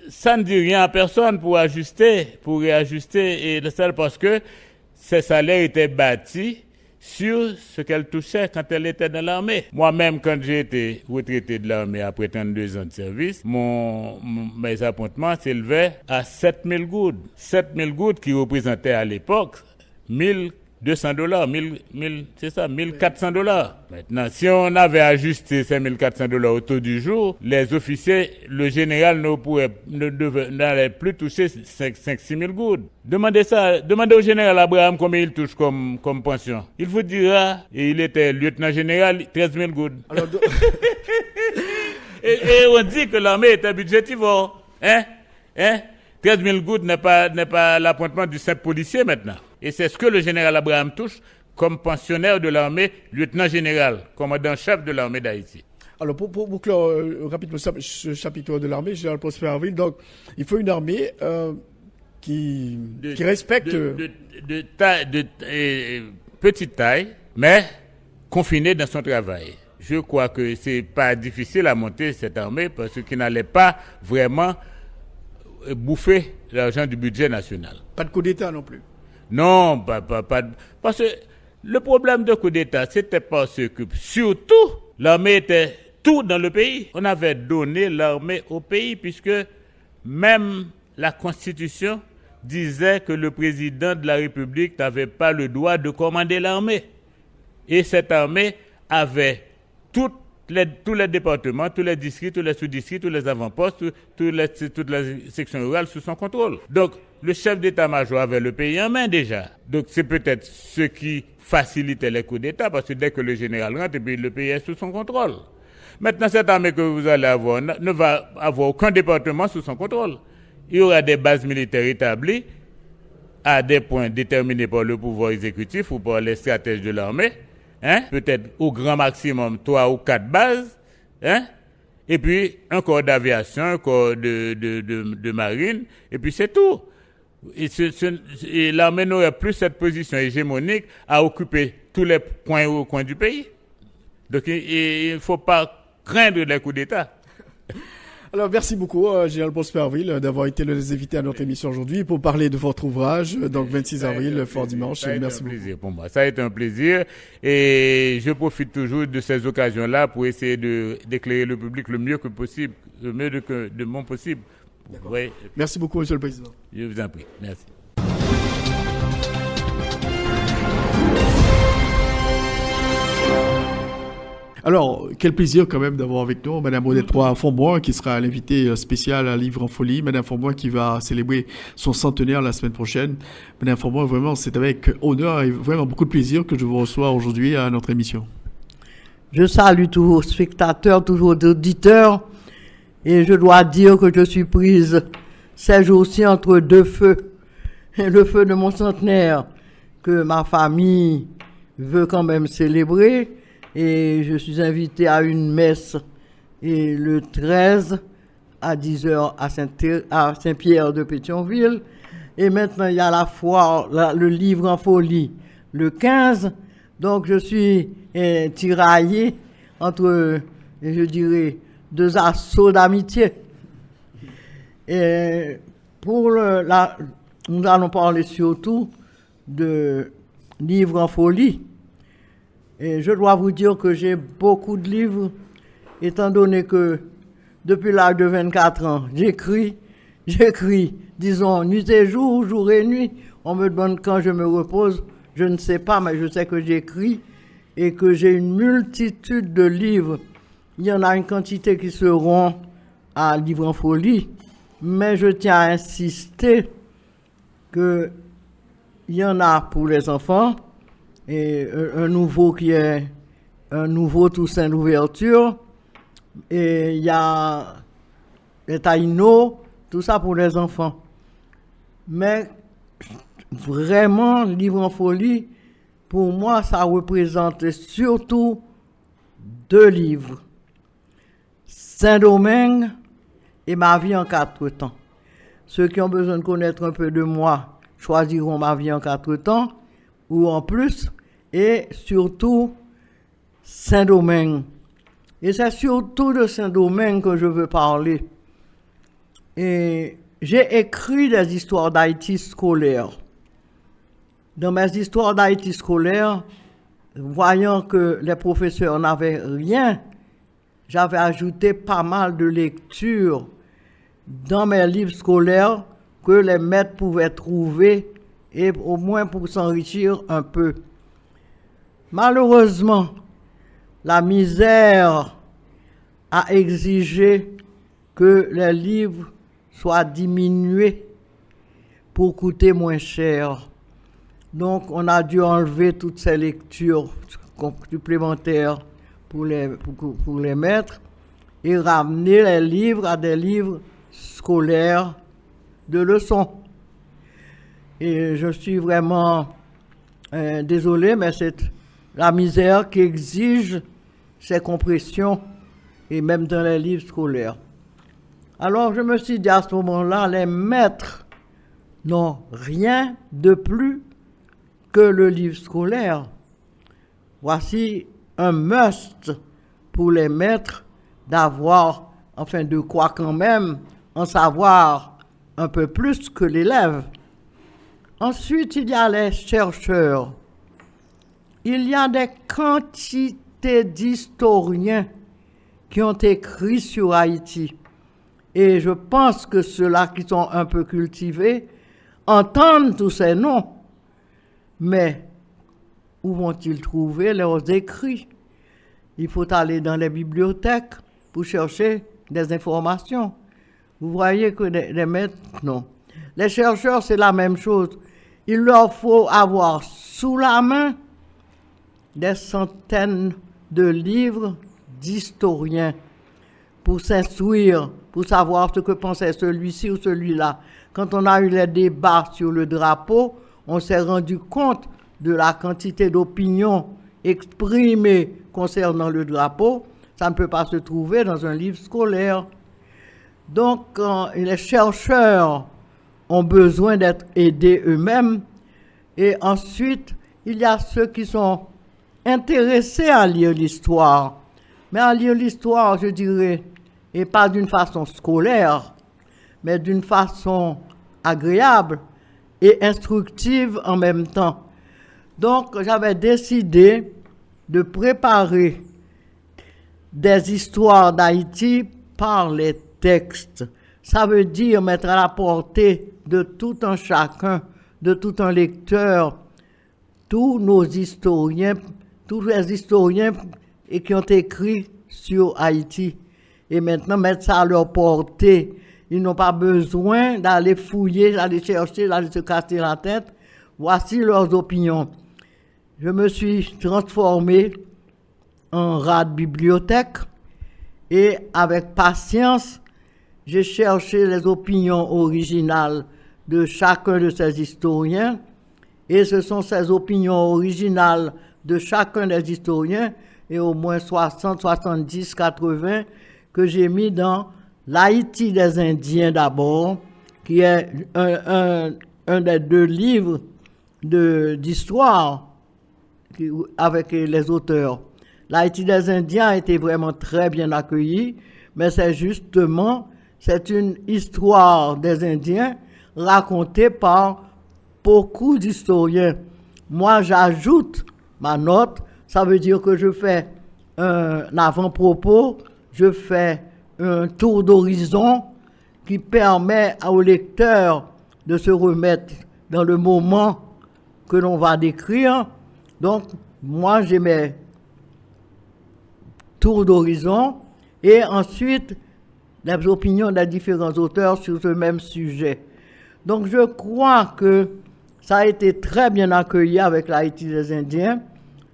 ça ne dit rien à personne pour réajuster, et c'est parce que ses salaires étaient bâtis sur ce qu'elle touchait quand elle était dans l'armée. Moi-même, quand j'ai été retraité de l'armée après 32 ans de service, mes appointements s'élevaient à 7 000 goudes. 7 000 goudes qui représentaient à l'époque $1,200, c'est ça, $1,400. Maintenant, si on avait ajusté ces $1,400 au taux du jour, les officiers, le général n'allait plus toucher 5-6 000 goudes. Demandez au général Abraham combien il touche comme pension. Il vous dira, et il était lieutenant général, 13 000 goudes. Alors, et on dit que l'armée était budgétivore. 13 000 goudes n'est pas l'appointement du simple policier maintenant. Et c'est ce que le général Abraham touche comme pensionnaire de l'armée, lieutenant général, commandant-chef de l'armée d'Haïti. Alors, pour clore rapidement ce chapitre de l'armée, général Prosper Avril, donc il faut une armée qui respecte... De petite taille, mais confinée dans son travail. Je crois que c'est pas difficile à monter cette armée parce qu'il n'allait pas vraiment bouffer l'argent du budget national. Pas de coup d'État non plus. Non, pas. Parce que le problème de coup d'État, c'était parce que, surtout, l'armée était tout dans le pays. On avait donné l'armée au pays, puisque même la Constitution disait que le président de la République n'avait pas le droit de commander l'armée. Et cette armée avait tous les départements, tous les districts, tous les sous-districts, tous les avant-postes, toutes les sections rurales sous son contrôle. Donc, le chef d'état-major avait le pays en main déjà. Donc, c'est peut-être ce qui facilitait les coups d'État, parce que dès que le général rentre, et puis le pays est sous son contrôle. Maintenant, cette armée que vous allez avoir ne va avoir aucun département sous son contrôle. Il y aura des bases militaires établies à des points déterminés par le pouvoir exécutif ou par les stratèges de l'armée. Peut-être au grand maximum 3 ou 4 bases, et puis un corps d'aviation, un corps de marine, et puis c'est tout. Et l'armée n'aurait plus cette position hégémonique à occuper tous les coins du pays. Donc il ne faut pas craindre les coups d'État. Alors, merci beaucoup, général Prosper Avril, d'avoir été les invités à notre émission aujourd'hui pour parler de votre ouvrage, donc 26 avril, Fort Dimanche. Ça a été un plaisir pour moi. Ça a été un plaisir et je profite toujours de ces occasions-là pour essayer d'éclairer le public le mieux que possible, le mieux de mon possible. Ouais. Merci beaucoup, Monsieur le Président. Je vous en prie. Merci. Alors, quel plaisir quand même d'avoir avec nous Madame Odette Roy-Fonboin, qui sera l'invitée spéciale à Livre en Folie. Madame Fonboin qui va célébrer son centenaire la semaine prochaine. Madame Fonboin, vraiment, c'est avec honneur et vraiment beaucoup de plaisir que je vous reçois aujourd'hui à notre émission. Je salue tous vos spectateurs, tous vos auditeurs, et je dois dire que je suis prise ces jours-ci entre deux feux. Le feu de mon centenaire, que ma famille veut quand même célébrer, et je suis invitée à une messe et le 13 à 10h à Saint-Pierre de Pétionville. Et maintenant, il y a la foire, le livre en folie, le 15. Donc, je suis tiraillée entre, je dirais, deux assauts d'amitié. Et nous allons parler surtout de livres en folie. Et je dois vous dire que j'ai beaucoup de livres, étant donné que depuis l'âge de 24 ans, j'écris, disons, nuit et jour, jour et nuit. On me demande quand je me repose, je ne sais pas, mais je sais que j'écris et que j'ai une multitude de livres. Il y en a une quantité qui seront à Livre en Folie, mais je tiens à insister qu'il y en a pour les enfants, et un nouveau qui est un nouveau Toussaint d'ouverture, et il y a les taïnos, tout ça pour les enfants. Mais vraiment, Livre en Folie, pour moi, ça représente surtout deux livres. Saint-Domingue et Ma vie en 4 temps. Ceux qui ont besoin de connaître un peu de moi choisiront Ma vie en 4 temps ou en plus, et surtout Saint-Domingue. Et c'est surtout de Saint-Domingue que je veux parler. Et j'ai écrit des histoires d'Haïti scolaires. Dans mes histoires d'Haïti scolaires, voyant que les professeurs n'avaient rien, j'avais ajouté pas mal de lectures dans mes livres scolaires que les maîtres pouvaient trouver, et au moins pour s'enrichir un peu. Malheureusement, la misère a exigé que les livres soient diminués pour coûter moins cher. Donc, on a dû enlever toutes ces lectures supplémentaires pour les maîtres et ramener les livres à des livres scolaires de leçons. Et je suis vraiment désolé, mais c'est la misère qui exige ces compressions, et même dans les livres scolaires. Alors je me suis dit à ce moment-là, les maîtres n'ont rien de plus que le livre scolaire. Voici un must pour les maîtres d'avoir, enfin de quoi quand même, en savoir un peu plus que l'élève. Ensuite, il y a les chercheurs. Il y a des quantités d'historiens qui ont écrit sur Haïti. Et je pense que ceux-là qui sont un peu cultivés entendent tous ces noms. Mais où vont-ils trouver leurs écrits? Il faut aller dans les bibliothèques pour chercher des informations. Vous voyez que les maîtres, non. Les chercheurs, c'est la même chose. Il leur faut avoir sous la main des centaines de livres d'historiens pour s'instruire, pour savoir ce que pensait celui-ci ou celui-là. Quand on a eu les débats sur le drapeau, on s'est rendu compte de la quantité d'opinions exprimées concernant le drapeau. Ça ne peut pas se trouver dans un livre scolaire. Donc, les chercheurs ont besoin d'être aidés eux-mêmes. Et ensuite, il y a ceux qui sont intéressés à lire l'histoire. Mais à lire l'histoire, je dirais, et pas d'une façon scolaire, mais d'une façon agréable et instructive en même temps. Donc, j'avais décidé de préparer des histoires d'Haïti par les textes. Ça veut dire mettre à la portée de tout un chacun, de tout un lecteur, tous nos historiens, tous les historiens et qui ont écrit sur Haïti. Et maintenant, mettre ça à leur portée. Ils n'ont pas besoin d'aller fouiller, d'aller chercher, d'aller se casser la tête. Voici leurs opinions. Je me suis transformé en rat de bibliothèque et avec patience, j'ai cherché les opinions originales de chacun de ces historiens et ce sont ces opinions originales de chacun des historiens et au moins 60, 70, 80 que j'ai mis dans l'Haïti des Indiens d'abord, qui est un des 2 livres d'histoire avec les auteurs. L'Haïti des Indiens a été vraiment très bien accueilli, mais c'est une histoire des Indiens racontée par beaucoup d'historiens. Moi, j'ajoute ma note, ça veut dire que je fais un avant-propos, je fais un tour d'horizon qui permet au lecteur de se remettre dans le moment que l'on va décrire. Donc, moi, j'ai mes tours d'horizon et ensuite les opinions des différents auteurs sur ce même sujet. Donc, je crois que ça a été très bien accueilli avec l'Haïti des Indiens.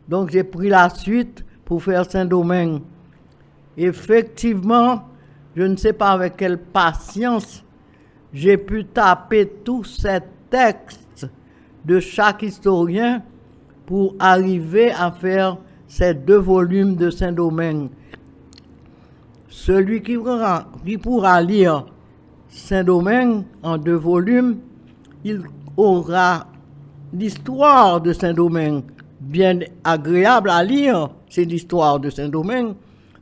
Donc, j'ai pris la suite pour faire Saint-Domingue. Effectivement, je ne sais pas avec quelle patience j'ai pu taper tous ces textes de chaque historien pour arriver à faire ces 2 volumes de Saint-Domingue. Celui qui pourra lire Saint-Domingue en 2 volumes, il aura l'histoire de Saint-Domingue. Bien agréable à lire, c'est l'histoire de Saint-Domingue,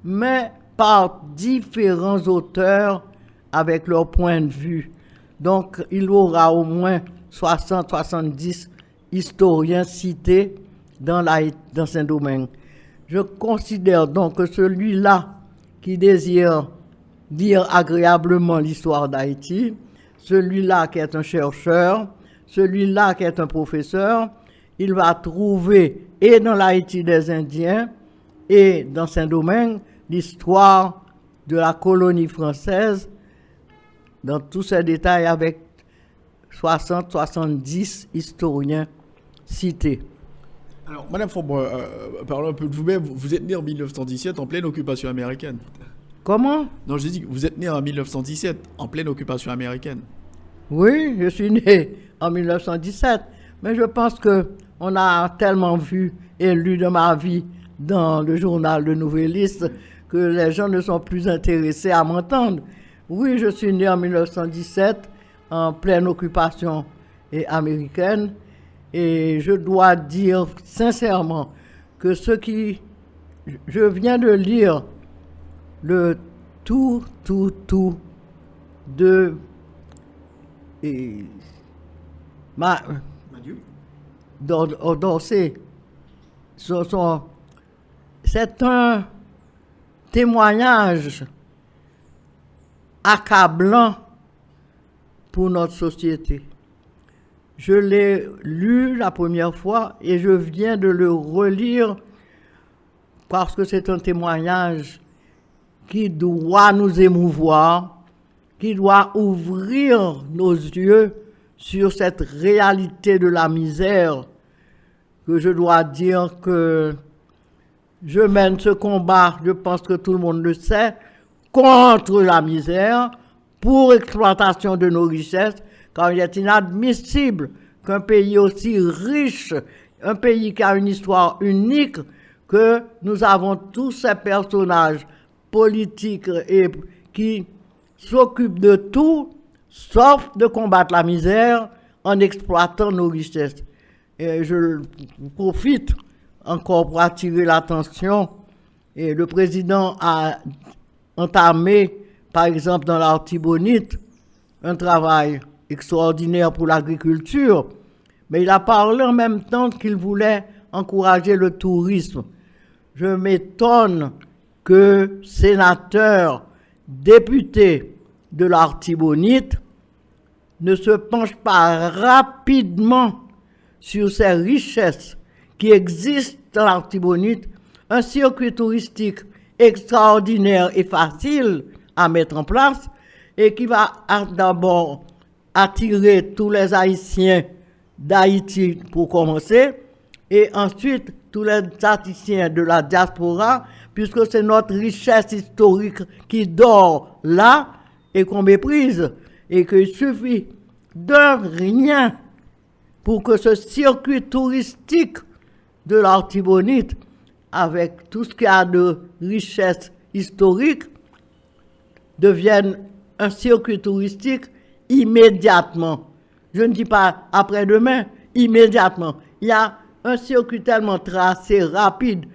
mais par différents auteurs avec leur point de vue. Donc, il aura au moins 60-70 historiens cités dans Saint-Domingue. Je considère donc que celui-là qui désire lire agréablement l'histoire d'Haïti, celui-là qui est un chercheur, celui-là qui est un professeur, il va trouver et dans l'Haïti des Indiens et dans Saint-Domingue l'histoire de la colonie française dans tous ses détails avec 60-70 historiens cités. Alors, Madame Faure, parlons un peu de vous-même. Vous êtes née en 1917 en pleine occupation américaine. Comment? Non, j'ai dit que vous êtes née en 1917 en pleine occupation américaine. Oui, je suis né en 1917, mais je pense qu'on a tellement vu et lu de ma vie dans le journal Le Nouvelliste que les gens ne sont plus intéressés à m'entendre. Oui, je suis né en 1917 en pleine occupation américaine et je dois dire sincèrement que je viens de lire le tout de d'Orsay. C'est un témoignage accablant pour notre société. Je l'ai lu la première fois et je viens de le relire parce que c'est un témoignage qui doit nous émouvoir, qui doit ouvrir nos yeux sur cette réalité de la misère, que je dois dire que je mène ce combat, je pense que tout le monde le sait, contre la misère, pour exploitation de nos richesses, car il est inadmissible qu'un pays aussi riche, un pays qui a une histoire unique, que nous avons tous ces personnages politiques et qui s'occupent de tout, sauf de combattre la misère en exploitant nos richesses. Et je profite encore pour attirer l'attention. Et le président a entamé, par exemple dans l'Artibonite, un travail extraordinaire pour l'agriculture, mais il a parlé en même temps qu'il voulait encourager le tourisme. Je m'étonne que sénateurs, députés de l'Artibonite ne se penchent pas rapidement sur ces richesses qui existent dans l'Artibonite, un circuit touristique extraordinaire et facile à mettre en place et qui va d'abord attirer tous les Haïtiens d'Haïti pour commencer et ensuite tous les Haïtiens de la diaspora puisque c'est notre richesse historique qui dort là et qu'on méprise et qu'il suffit de rien pour que ce circuit touristique de l'Artibonite, avec tout ce qu'il y a de richesse historique, devienne un circuit touristique immédiatement. Je ne dis pas après-demain, immédiatement. Il y a un circuit tellement tracé, rapide.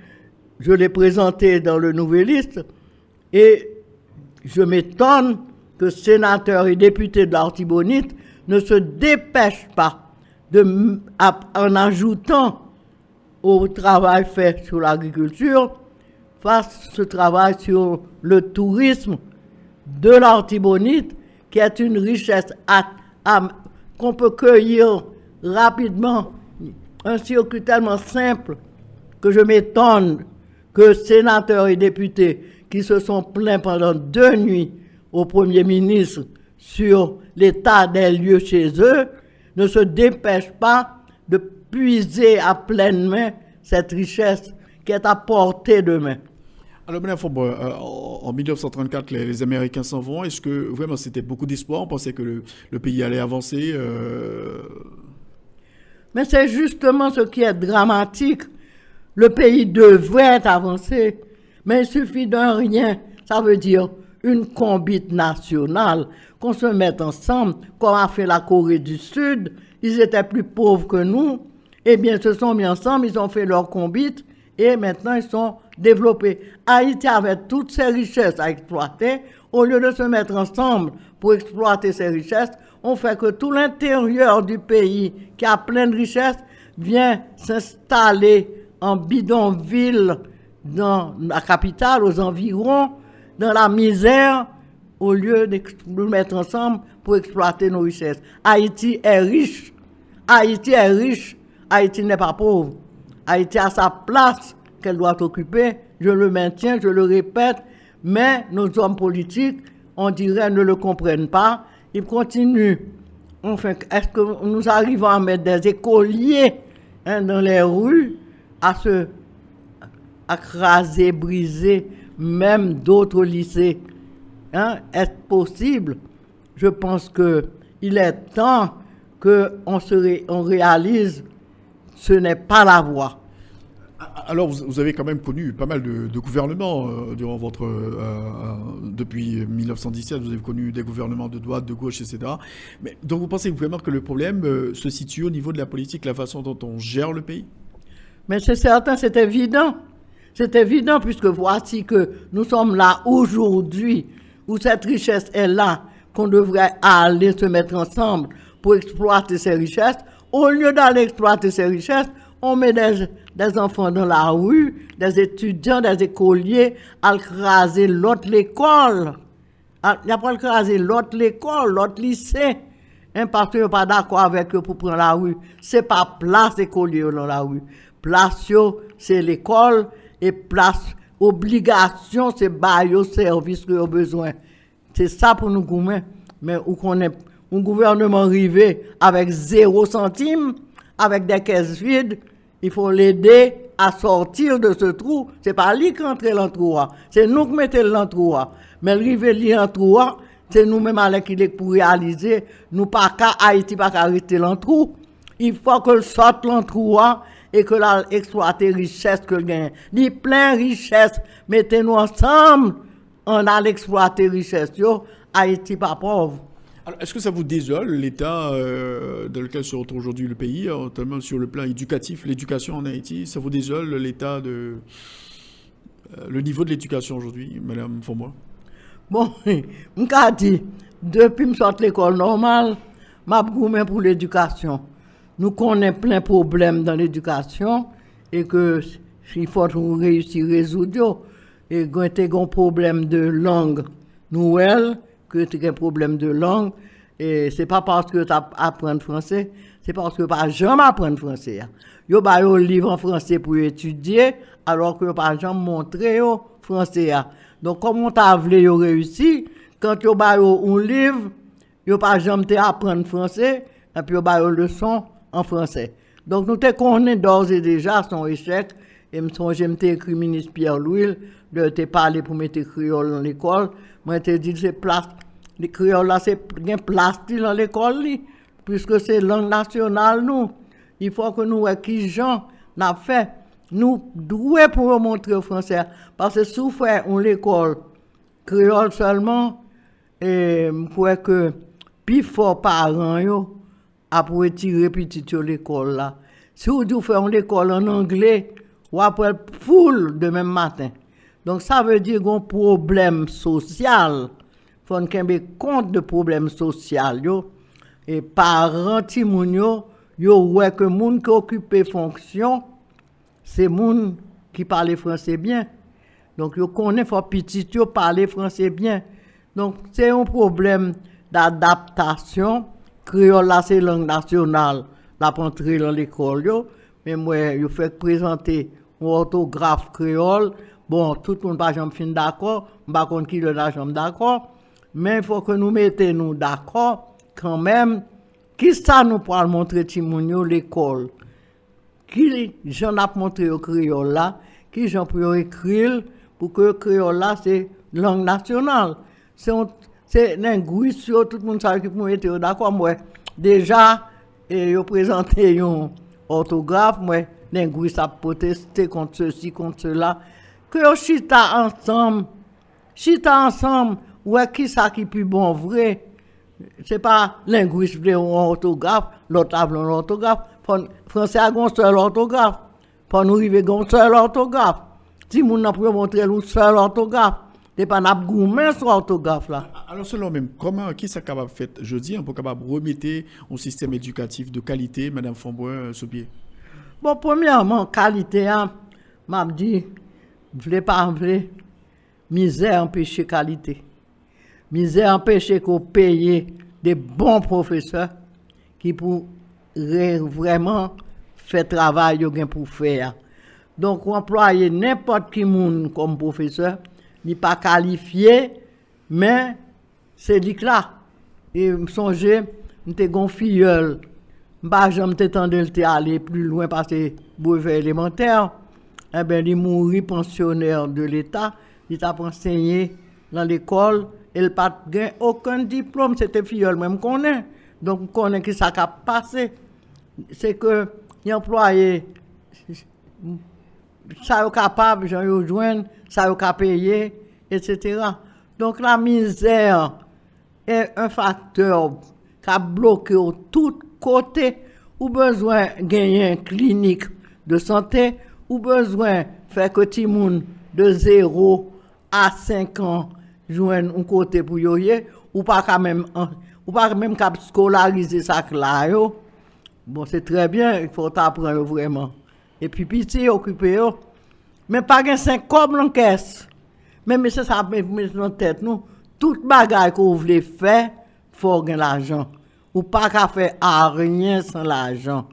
Je l'ai présenté dans le Nouvelliste et je m'étonne que sénateurs et députés de l'Artibonite ne se dépêchent pas en ajoutant au travail fait sur l'agriculture, fasse ce travail sur le tourisme de l'Artibonite, qui est une richesse qu'on peut cueillir rapidement, un circuit tellement simple que je m'étonne que sénateurs et députés qui se sont plaints pendant 2 nuits au Premier ministre sur l'état des lieux chez eux, ne se dépêchent pas de puiser à pleine main cette richesse qui est à portée de main. Alors, Mme Fombo, en 1934, les Américains s'en vont. Est-ce que vraiment c'était beaucoup d'espoir? On pensait que le pays allait avancer Mais c'est justement ce qui est dramatique. Le pays devrait avancer, mais il suffit d'un rien. Ça veut dire une combite nationale, qu'on se mette ensemble, comme a fait la Corée du Sud. Ils étaient plus pauvres que nous. Eh bien, ils se sont mis ensemble, ils ont fait leur combite et maintenant ils sont développés. Haïti avait toutes ses richesses à exploiter. Au lieu de se mettre ensemble pour exploiter ces richesses, on fait que tout l'intérieur du pays, qui a plein de richesses, vient s'installer en bidonville dans la capitale, aux environs, dans la misère, au lieu de nous mettre ensemble pour exploiter nos richesses. Haïti est riche. Haïti est riche. Haïti n'est pas pauvre. Haïti a sa place qu'elle doit occuper. Je le maintiens, je le répète. Mais nos hommes politiques, on dirait, ne le comprennent pas. Ils continuent. Enfin, est-ce que nous arrivons à mettre des écoliers dans les rues à se craser, briser même d'autres lycées? Est-ce possible? Je pense qu'il est temps qu'on réalise ce n'est pas la voie. Alors, vous avez quand même connu pas mal de gouvernements durant depuis 1917, vous avez connu des gouvernements de droite, de gauche, etc. Mais, donc, vous pensez vraiment que le problème se situe au niveau de la politique, la façon dont on gère le pays? Mais c'est certain, c'est évident. C'est évident puisque voici que nous sommes là aujourd'hui, où cette richesse est là, qu'on devrait aller se mettre ensemble pour exploiter ces richesses. Au lieu d'aller exploiter ces richesses, on met des enfants dans la rue, des étudiants, des écoliers, à craser l'autre l'école. Il n'y a pas à craser l'autre l'école, l'autre lycée. Parce qu'on n'est pas d'accord avec eux pour prendre la rue. Ce n'est pas place écolier dans la rue. Place, c'est l'école, et place, obligation, c'est bail au service qu'ils ont besoin. C'est ça pour nous gouverner. Mais où qu'on est un gouvernement arrivé avec 0 centime, avec des caisses vides, il faut l'aider à sortir de ce trou. Ce n'est pas lui qui entre dans le trou, c'est nous qui mettons dans le trou. Mais l'arrivée dans le trou, c'est nous-mêmes qui les pour réaliser. Nous pas qu'à Haïti, pas qu'à rester dans le trou. Il faut que sorte dans le trou et que l'on exploite les richesses que l'on gagne. Il plein de richesses. Mettez-nous ensemble, on a l'exploiter les richesses. Haïti pas pauvre. Alors, est-ce que ça vous désole, l'état dans lequel se retrouve aujourd'hui le pays, notamment sur le plan éducatif, l'éducation en Haïti? Ça vous désole l'état le niveau de l'éducation aujourd'hui, Mme Fombo? Bon, je dis, depuis que je sors de l'école normale, je suis pour l'éducation. Nous connaissons plein de problèmes dans l'éducation et qu'il faut réussir à résoudre. Et quand il y a un problème de langue nouvelle, que tu as un problème de langue, et ce n'est pas parce que tu apprends le français, c'est parce que pas jamais apprendre français. Yo ba yo livre en français pour étudier alors que pas jamais montrer yo français. Donc comme on t'a voulu yo réussi quand yo ba yo un livre, yo pas jamais te apprendre français et puis yo ba yo leçon en français. Donc nous te connaissons d'ores et déjà son échec et me songe me écrit ministre Pierre-Louis de te parler pour mettre créole dans l'école. Moi te dit c'est place les créoles là c'est bien place dans l'école puisque c'est langue nationale nous. Il faut que nous qui gens n'a fait nous doués pour montrer au français parce que si vous faites une école créole seulement et pour que plus fort parents yo a pour tirer petit à l'école là. Si vous faites une école en anglais, ou après full de même matin. Donc ça veut dire qu'on problème social. Faut qu'on ait compte de problème social yo et parents ti moun yo ouais que moun qui occupe fonction c'est moun qui parle français bien. Donc yo connaît faut petit yo parler français bien. Donc c'est un problème d'adaptation. Créole là c'est langue nationale, la entrer dans l'école yo, mais moi yo fait présenter un orthographe créole. Bon, tout le monde pas jamais fin d'accord, pas contre qui le jamais d'accord, mais il faut que nous mettions nous d'accord quand même. Qui ça nous pour montrer Timounio l'école? Qui j'en a montré au créole là? Qui j'en pour écrire pour que créole là c'est langue nationale? C'est linguiste, tout le monde sait qui pour être d'accord. Moi, déjà, yo présenté un orthographe, moi, linguiste a protesté contre ceci, contre cela. Que yo chita ensemble, ouais, qui ça qui plus bon vrai? C'est pas linguiste veut un orthographe, l'autre a un orthographe. Français a un seul orthographe. Pour nous arriver à un seul orthographe. Si moun n'a pas montré un seul orthographe, c'est pas n'a gourmand sur orthographe là. Alors selon même, comment qui ça capable faire jeudi pour capable remettre un système éducatif de qualité, Madame Fonbois sur pied? Bon, premièrement, qualité, m'a dit, v'lez pas v'lez, misère empêche qualité. Misère empêche qu'on paye des bons professeurs qui pour vraiment faire travail yo gen pour faire. Donc employer n'importe qui moun comme professeur, n'est pas qualifié, mais c'est dit là. Et me songer, m'te gon filleul, m'pa jamais t'entendre aller plus loin parce que brevet élémentaire, eh ben il mourit pensionnaire de l'État, il t'a enseigné dans l'école, il pas gain aucun diplôme, c'était filleul même connaît. Donc connaît qui ça a passé, c'est que il employé ça est capable, j'en ai joindre, ça est capable payer, etc. Donc la misère est un facteur qui a bloqué de tous côtés, ou besoin de gagner une clinique de santé, ou besoin de faire que tout le monde de 0 à 5 ans joigne un côté pour yoyer, ou pas même scolariser ça là yo. Bon, c'est très bien, il faut apprendre vraiment. Et puis petit occupé mais pas gain 5 comme dans caisse. Même ça met dans tête nous, toute bagaille qu'on veut faire, faut gagner l'argent. Ou pas qu'à faire rien sans l'argent.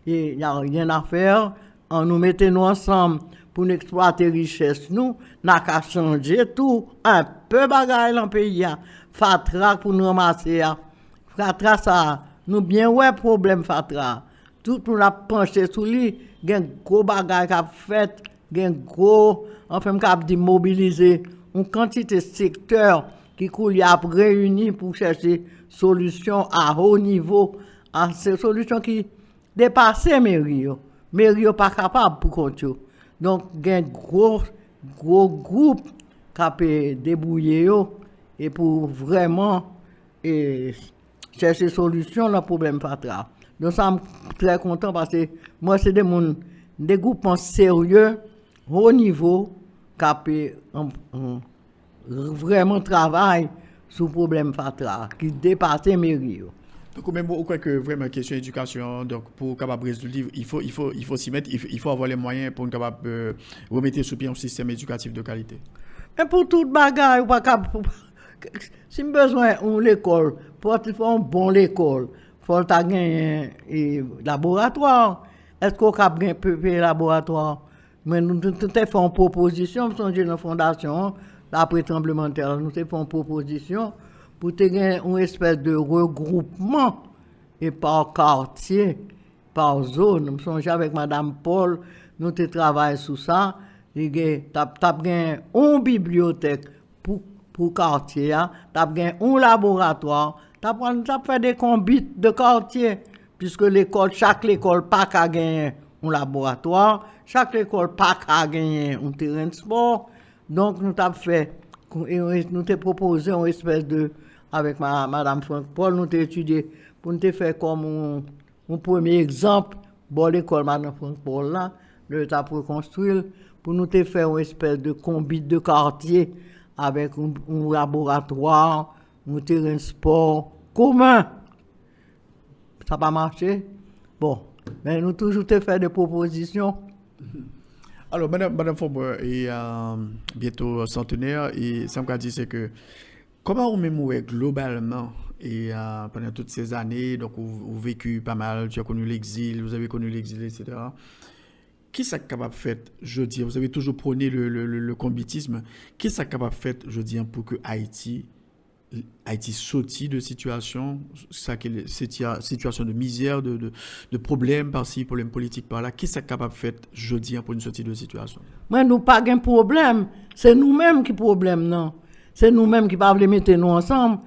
Il y a rien à faire, on nous mettons nous ensemble pour exploiter richesse nous, n'a qu'à changer tout un peu bagaille dans le pays. Fatra pour nous ramasser. Fatra ça, nous bien ouais problème fatra. Tout pour la pencher sous lui, gen gros bagaille qu'a fait, gen gros enfin qu'a dit mobiliser une quantité de secteurs qui coule a réuni pour chercher solution à haut niveau, à ces solutions qui dépassent mairie. Mairie pas capable pour compter. Donc gen gros groupe qui peut débrouiller et pour vraiment chercher solution le problème fatra. Donc ça me très content parce que moi c'est des groupements sérieux haut niveau qui vraiment travaillent sur le problème fatra qui dépasse les mairies. Donc même au quoi que vraiment question éducation donc pour capable résoudre il faut s'y mettre il faut avoir les moyens pour capable remettre sur pied un système éducatif de qualité. Mais pour toute bagarre ou pas capable si besoin une école pour faire une bonne école faut gagner un laboratoire. Est-ce qu'on a gagné un laboratoire? Mais nous avons fait une proposition, nous sommes dans la fondation, après le tremblement de terre, nous avons fait une proposition pour gagner une espèce de regroupement et par quartier, par zone. Nous sommes avec Mme Paul, nous avons travaillé sur ça. Nous avons gagné une bibliothèque pour quartier, nous avons gagné un laboratoire, nous avons fait des combats de quartier, puisque l'école, chaque école n'a pas gagné un laboratoire, chaque école n'a pas gagné un terrain de sport. Donc nous avons fait, nous avons proposé une espèce de, avec Mme Franck Paul, nous avons étudié pour nous faire comme un premier exemple, bon l'école Mme Franck Paul là, l'État pour construire, pour nous faire une espèce de combat de quartier avec un laboratoire, un terrain de sport commun. Ça n'a pas marché. Bon, mais nous toujours fait des propositions. Alors, Madame Faubourg est bientôt centenaire et ça me dit c'est que comment on mémoire globalement et pendant toutes ces années, donc vous avez vécu pas mal, tu as connu l'exil, vous avez connu l'exil, etc. Qui est capable de faire, je dis, vous avez toujours prôné le combitisme, qui est capable de faire, je dis, pour que Haïti sortit de situation de misère, de problèmes par-ci, problèmes politiques par-là. Qui est capable de faire, je dis, pour une sortie de situation? Moi, nous pas de problème. C'est nous-mêmes qui problème, non. C'est nous-mêmes qui ne pouvons pas mettre nous ensemble.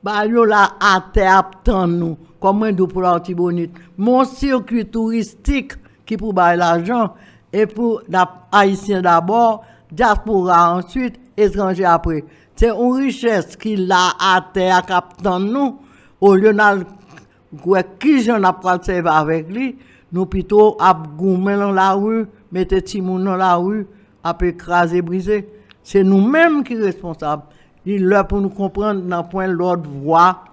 Bah, yo là, à terre, nous, comme moi, pour l'Artibonite. Mon circuit touristique, qui pour bailler l'argent, et pour les Haïtiens d'abord, diaspora ensuite, étrangers après. C'est une richesse qui l'a à terre captant nous, au lieu de qui j'en a pas servir avec lui, nous plutôt à goumer dans la rue, mettre Timoun dans la rue, à écraser, briser. C'est nous-mêmes qui sommes responsables. Il est là pour nous comprendre dans le point de l'autre voie,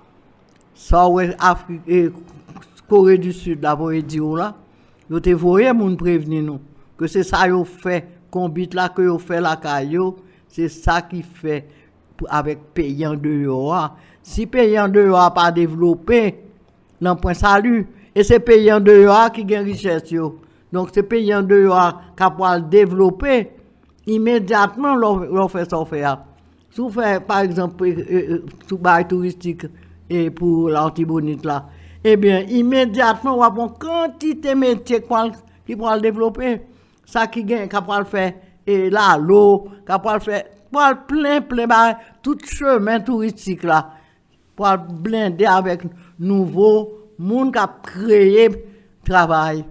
ça Afrique et Corée du Sud, d'abord, dit là. Vous te voyez, moun prévenir nous, que c'est ça yo fait, qu'on bite là, que yo fait la caillou, c'est ça qui fait avec payant de dehors. Si payant de dehors pas développé, non point salut, et c'est payant de dehors qui gagne richesse yo. Donc c'est payant de dehors qui va développer, immédiatement l'on fait ça faire. Si vous faites par exemple sous bail touristique et pour l'Artibonite là, eh bien, immédiatement, on va avoir une quantité de métiers qui pourra le développer. Ça qui gagne, qui pourra le faire, et là, l'eau, qui pourra le faire, plein, tout chemin touristique là, pour blinder avec nouveau monde qui a créé travail.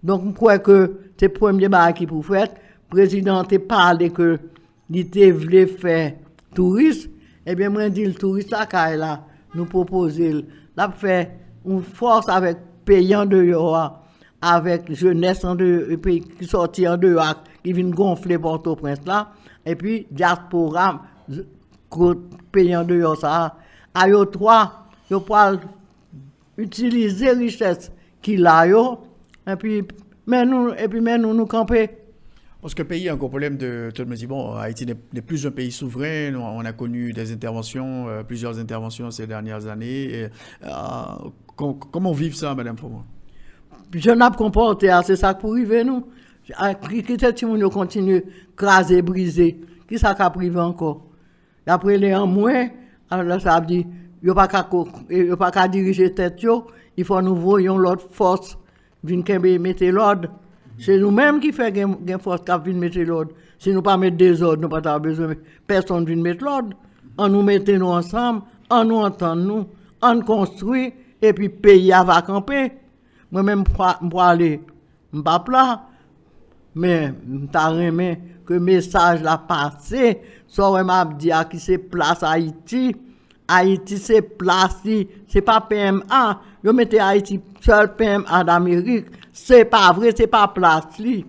Donc, je crois que c'est le premier bail qui pour faire. Le président a parlé que il voulait faire tourisme. Eh bien, moi, je dis le touriste là, nous proposer. Là, fait une force avec payant de dehors, avec jeunesse en dehors, pays qui sortit en dehors, qui vient gonfler Port-au-Prince là, et puis diaspora, payant de dehors ça. À yo trois, yo pourra utiliser richesse qu'il a yo, et puis mais nous camper. Parce que le pays a encore problème de... Tout le monde dit, bon, Haïti n'est plus un pays souverain. On a connu des interventions, plusieurs interventions ces dernières années. Comment vivre ça, Mme Faubourg? Je n'ai pas comporté, c'est ça pour arriver, nous. Qui est-ce qui continue à craser, briser? Qui ça qui a privé encore? Après les en moins, alors ça veut dire, il n'y a pas qu'à diriger tête, il faut nous voyons l'autre force, venir mettre l'ordre. C'est nous-mêmes qui faisons une force qui vient mettre l'ordre. Si nous ne mettons pas des ordres, nous n'avons pas besoin. Personne ne vient mettre l'ordre. On nous mettons nous ensemble, on nous entend nous, on construit, et puis le pays va camper. Moi-même, je vais aller, je ne suis pas là, mais je aimé que le message l'a passé. Ça, je m'a dit qui c'est place Haïti. Haïti, c'est place, c'est pas PMA. Je mettais Haïti seul PMA d'Amérique. C'est pas vrai, c'est pas Plasli.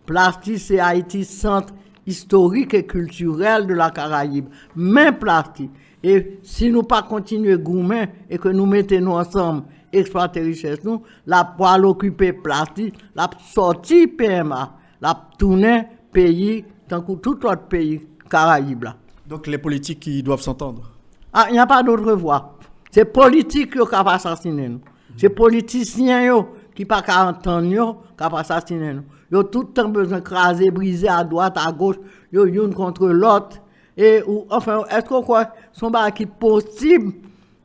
Plasli, c'est Haïti, centre historique et culturel de la Caraïbe. Mais Plasli. Et si nous pas continuer gourmet et que nous mettons nous ensemble, exploiter richesse, nous, la pour l'occuper Plasli, la sortie PMA, la tourner pays, tant que tout autre pays Caraïbe là. Donc les politiques qui doivent s'entendre. Ah, il n'y a pas d'autre voie. C'est politique qui a assassiné nous. C'est politiciens qui pas qu'à entendre qui a assassiné nous. Ils ont tout le temps besoin de craser, briser à droite, à gauche, ils ont une contre l'autre. Et enfin, est-ce qu'on croit son bar qui possible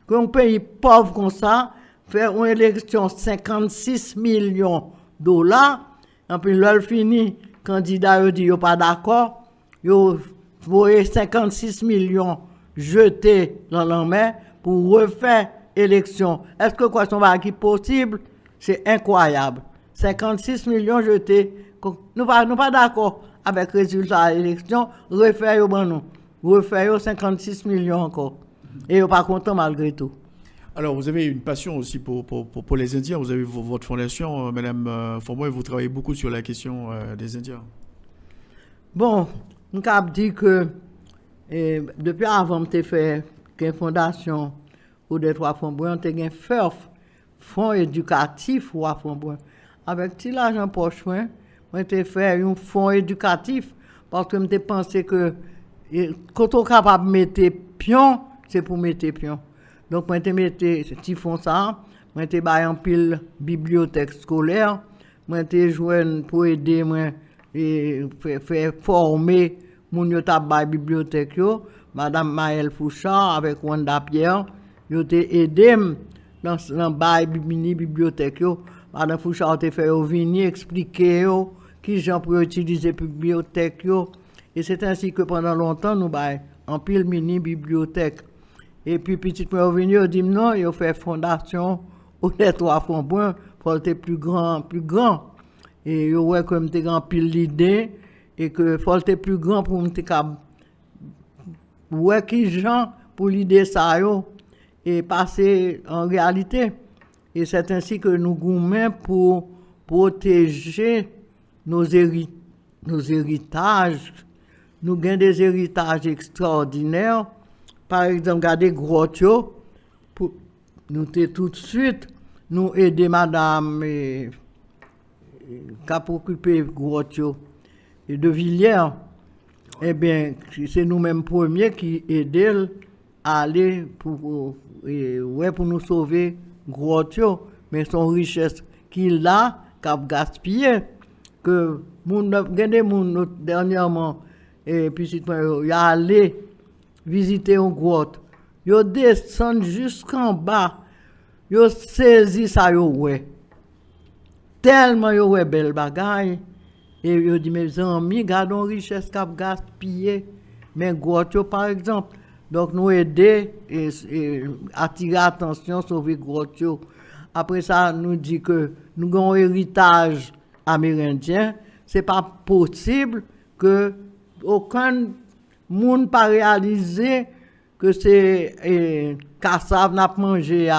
qu'un pays pauvre comme ça faire une élection 56 millions de dollars, et puis l'heure fini, candidat dit yo pas d'accord, yo voyez 56 millions jetés dans la main pour refaire élection. Est-ce que quoi son bar qui possible? C'est incroyable. 56 millions jetés. Nous pas d'accord avec le résultat de l'élection. Refaire yo ban nous. Refaire 56 millions encore. Et yo pas content malgré tout. Alors, vous avez une passion aussi pour les Indiens. Vous avez votre fondation, Madame Fonboy, vous travaillez beaucoup sur la question des Indiens. Bon, on cap dit que depuis avant de faire une fondation ou des trois Fonboy, on a un fonds éducatif ou à Fonboy. Avec tout l'argent poche, on a fait un fonds éducatif parce que je pensé que quand on est capable de mettre pion, c'est pour mettre pion. Donc, moi, je mets petit fonds ça, moi, je mets en pile bibliothèque scolaire, moi, je joue pour aider, moi, et faire former mon yotabay bibliothèque, Madame Maëlle Fouchard avec Wanda Pierre, ils ont aidé dans la mini bibliothèque. Madame Fouchard a fait venir expliquer qui j'en peux utiliser bibliothèque. Et c'est ainsi que pendant longtemps, nous avons en pile mini bibliothèque. Et puis, petit peu revenu, on dit non, il fait fondation au trois Fonboy, pour être plus grand. Et il ouais comme t'es grand pile l'idée, et que faut être plus grand pour me capable. Ouais, qui gens pour l'idée ça, et passer en réalité. Et c'est ainsi que nous gourmets pour protéger nos héritages. Nous avons des héritages extraordinaires. Par exemple, regardez Grotio, nous tout de suite, nous aider madame qui a occupé Grotio et de Villiers. Eh bien, c'est nous-mêmes premiers qui aidons à aller pour nous sauver Grotio, mais son richesse qu'il a, qu'a gaspillé, que nous dernièrement, et puis il y a allé visiter une grotte. Yo descend jusqu'en bas. Yo saisi ça yo ouais. Tellement yo ouais belle bagaille. Et yo dit mes amis, gardons richesse qu'a gaspillé. Mais grotte par exemple. Donc nous aider et attirer attention sauver grotte. Après ça nous dit que nous avons un héritage amérindien, c'est pas possible que aucun moun pas réalisé que c'est cassave n'a mangé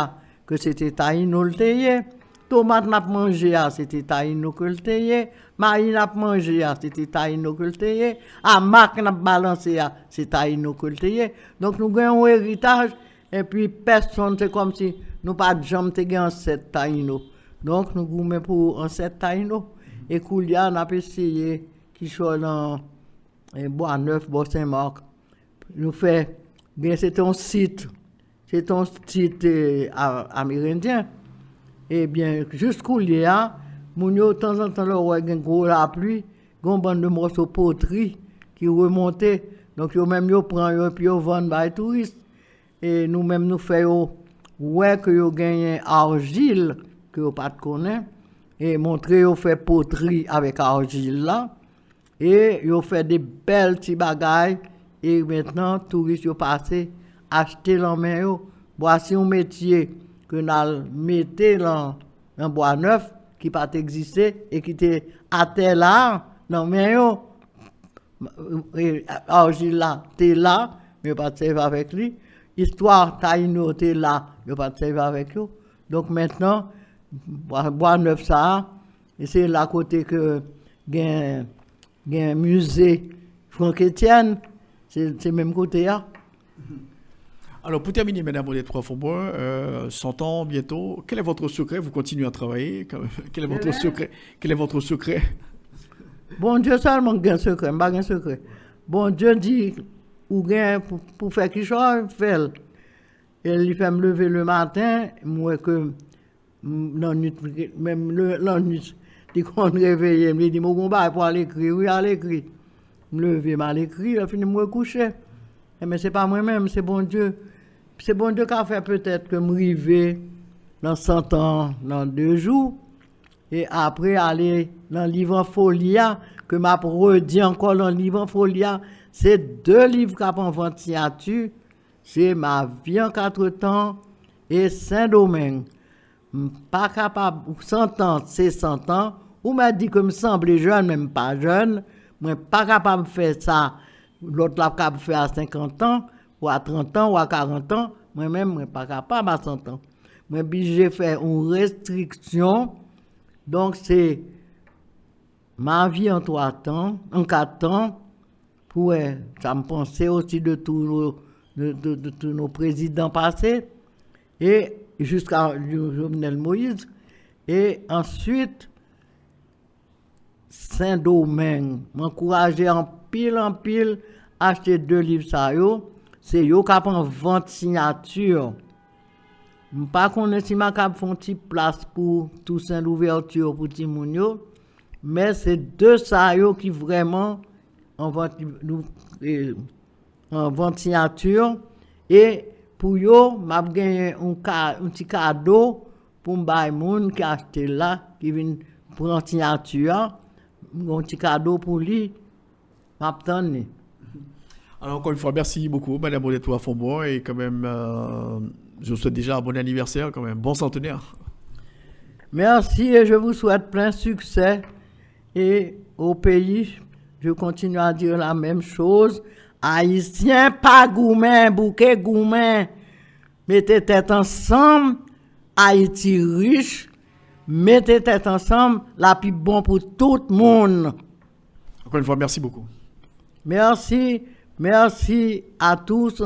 que c'était taïno le teye, tomate n'a mangé c'était taïno que le teye, maïs n'a mangé c'était taïno que le teye, amac n'a balancé c'est taïno que le teye. Donc nous avons un héritage et puis personne c'est comme si nous pas de jambe te gagne cette taïno. Donc nous goumé pour en cette taïno et Koulia n'a pas essayé qui soit dans Bois Neuf, Bois Saint-Marc. Nous fait, bien c'est un site amérindien. Et bien, jusqu'où il y a, de temps en temps, il y a une grosse pluie, il y a une bande de morceaux de poterie qui remontaient. Donc, même ils prennent et puis ils vendent aux touristes. Et nous-mêmes, nous faisons, que ils gagnent argile, que vous ne connaissez pas, et montrer qu'ils fait poterie avec argile là. Et ils ont fait des belles petits bagailles. Et maintenant, les touristes ont passé, acheter l'en main. Voici un métier que nous mettons dans Bois Neuf, qui n'a pas existé et qui était à terre là, dans main. Argile là, t'es là, mais pas de servir avec lui. Histoire taïno, t'es là, mais pas de servir avec lui. Donc maintenant, Bois Neuf ça, et c'est là côté que il y a un musée Franck-Étienne, c'est le même côté là. Alors pour terminer, Madame Odette Fonboy, 100 ans bientôt, quel est votre secret? Vous continuez à travailler. Quel est votre secret? Quel est votre secret? Bon Dieu seulement a un secret, pas un secret. Bon Dieu dit, ou pour faire quelque chose, fait. Et il fait me lever le matin, moi que la nuit, même la nuit, il qu'on réveille, il me dit, mon combat pour aller écrire, oui, aller écrire. Me lever, mal écrire, il finit me coucher. Mais c'est pas moi-même, c'est bon Dieu. C'est bon Dieu qui a fait peut-être que me river dans 100 ans, dans 2 jours. Et après, aller dans le livre en folia, que m'a redit encore dans le livre en folia, c'est 2 livres qui ont en vente signature. C'est Ma vie en 4 temps et Saint-Domingue. Pas capable, 100 ans, c'est 100 ans. Ou m'a dit que me semble jeune, même pas jeune. Moi, pas capable de faire ça. L'autre l'a capable de faire à 50 ans, ou à 30 ans, ou à 40 ans. Moi-même, je ne suis pas capable à 100 ans. Moi, j'ai fait une restriction. Donc, c'est ma vie en 3 temps, en 4 temps. Pour, ça me pensait aussi de tous nos présidents passés. Et jusqu'à Jovenel Moïse. Et ensuite, Saint-Domingue m'encourageait en pile acheter 2 livres ça yo, c'est yo qui prend vente signature. Pas connait si m'a cap font petite place pour tout saint l'ouverture pour ti moun yo, mais c'est 2 ça yo qui vraiment en vente signature. Et pour yo m'a gagné un petit cadeau pour m'bay moun qui acheté là qui vient prendre signature. Un petit cadeau pour lui, m'attendre. Alors encore une fois, merci beaucoup, Madame Odette Fonbon, et quand même, je vous souhaite déjà un bon anniversaire, quand même, bon centenaire. Merci et je vous souhaite plein succès. Et au pays, je continue à dire la même chose. Haïtiens, pas gourmand, bouquet gourmand. Mettez tête ensemble, Haïti riche. Mettez tête ensemble, la plus bon pour tout le monde. Encore une fois, merci beaucoup. Merci à tous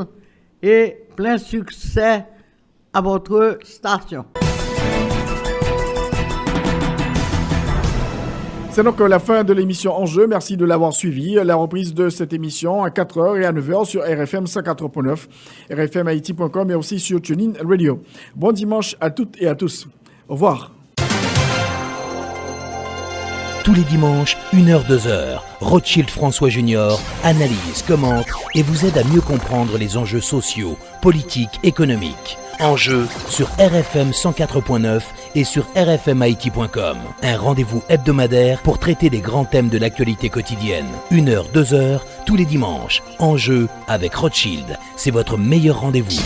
et plein succès à votre station. C'est donc la fin de l'émission Enjeu. Merci de l'avoir suivi. La reprise de cette émission à 4h et à 9h sur RFM 104.9, rfmhaiti.com et aussi sur TuneIn Radio. Bon dimanche à toutes et à tous. Au revoir. Tous les dimanches, 1h, 2h, Rothschild François Junior analyse, commente et vous aide à mieux comprendre les enjeux sociaux, politiques, économiques. Enjeux sur RFM 104.9 et sur rfmhaiti.com. Un rendez-vous hebdomadaire pour traiter des grands thèmes de l'actualité quotidienne. 1h, 2h, tous les dimanches. Enjeux avec Rothschild. C'est votre meilleur rendez-vous.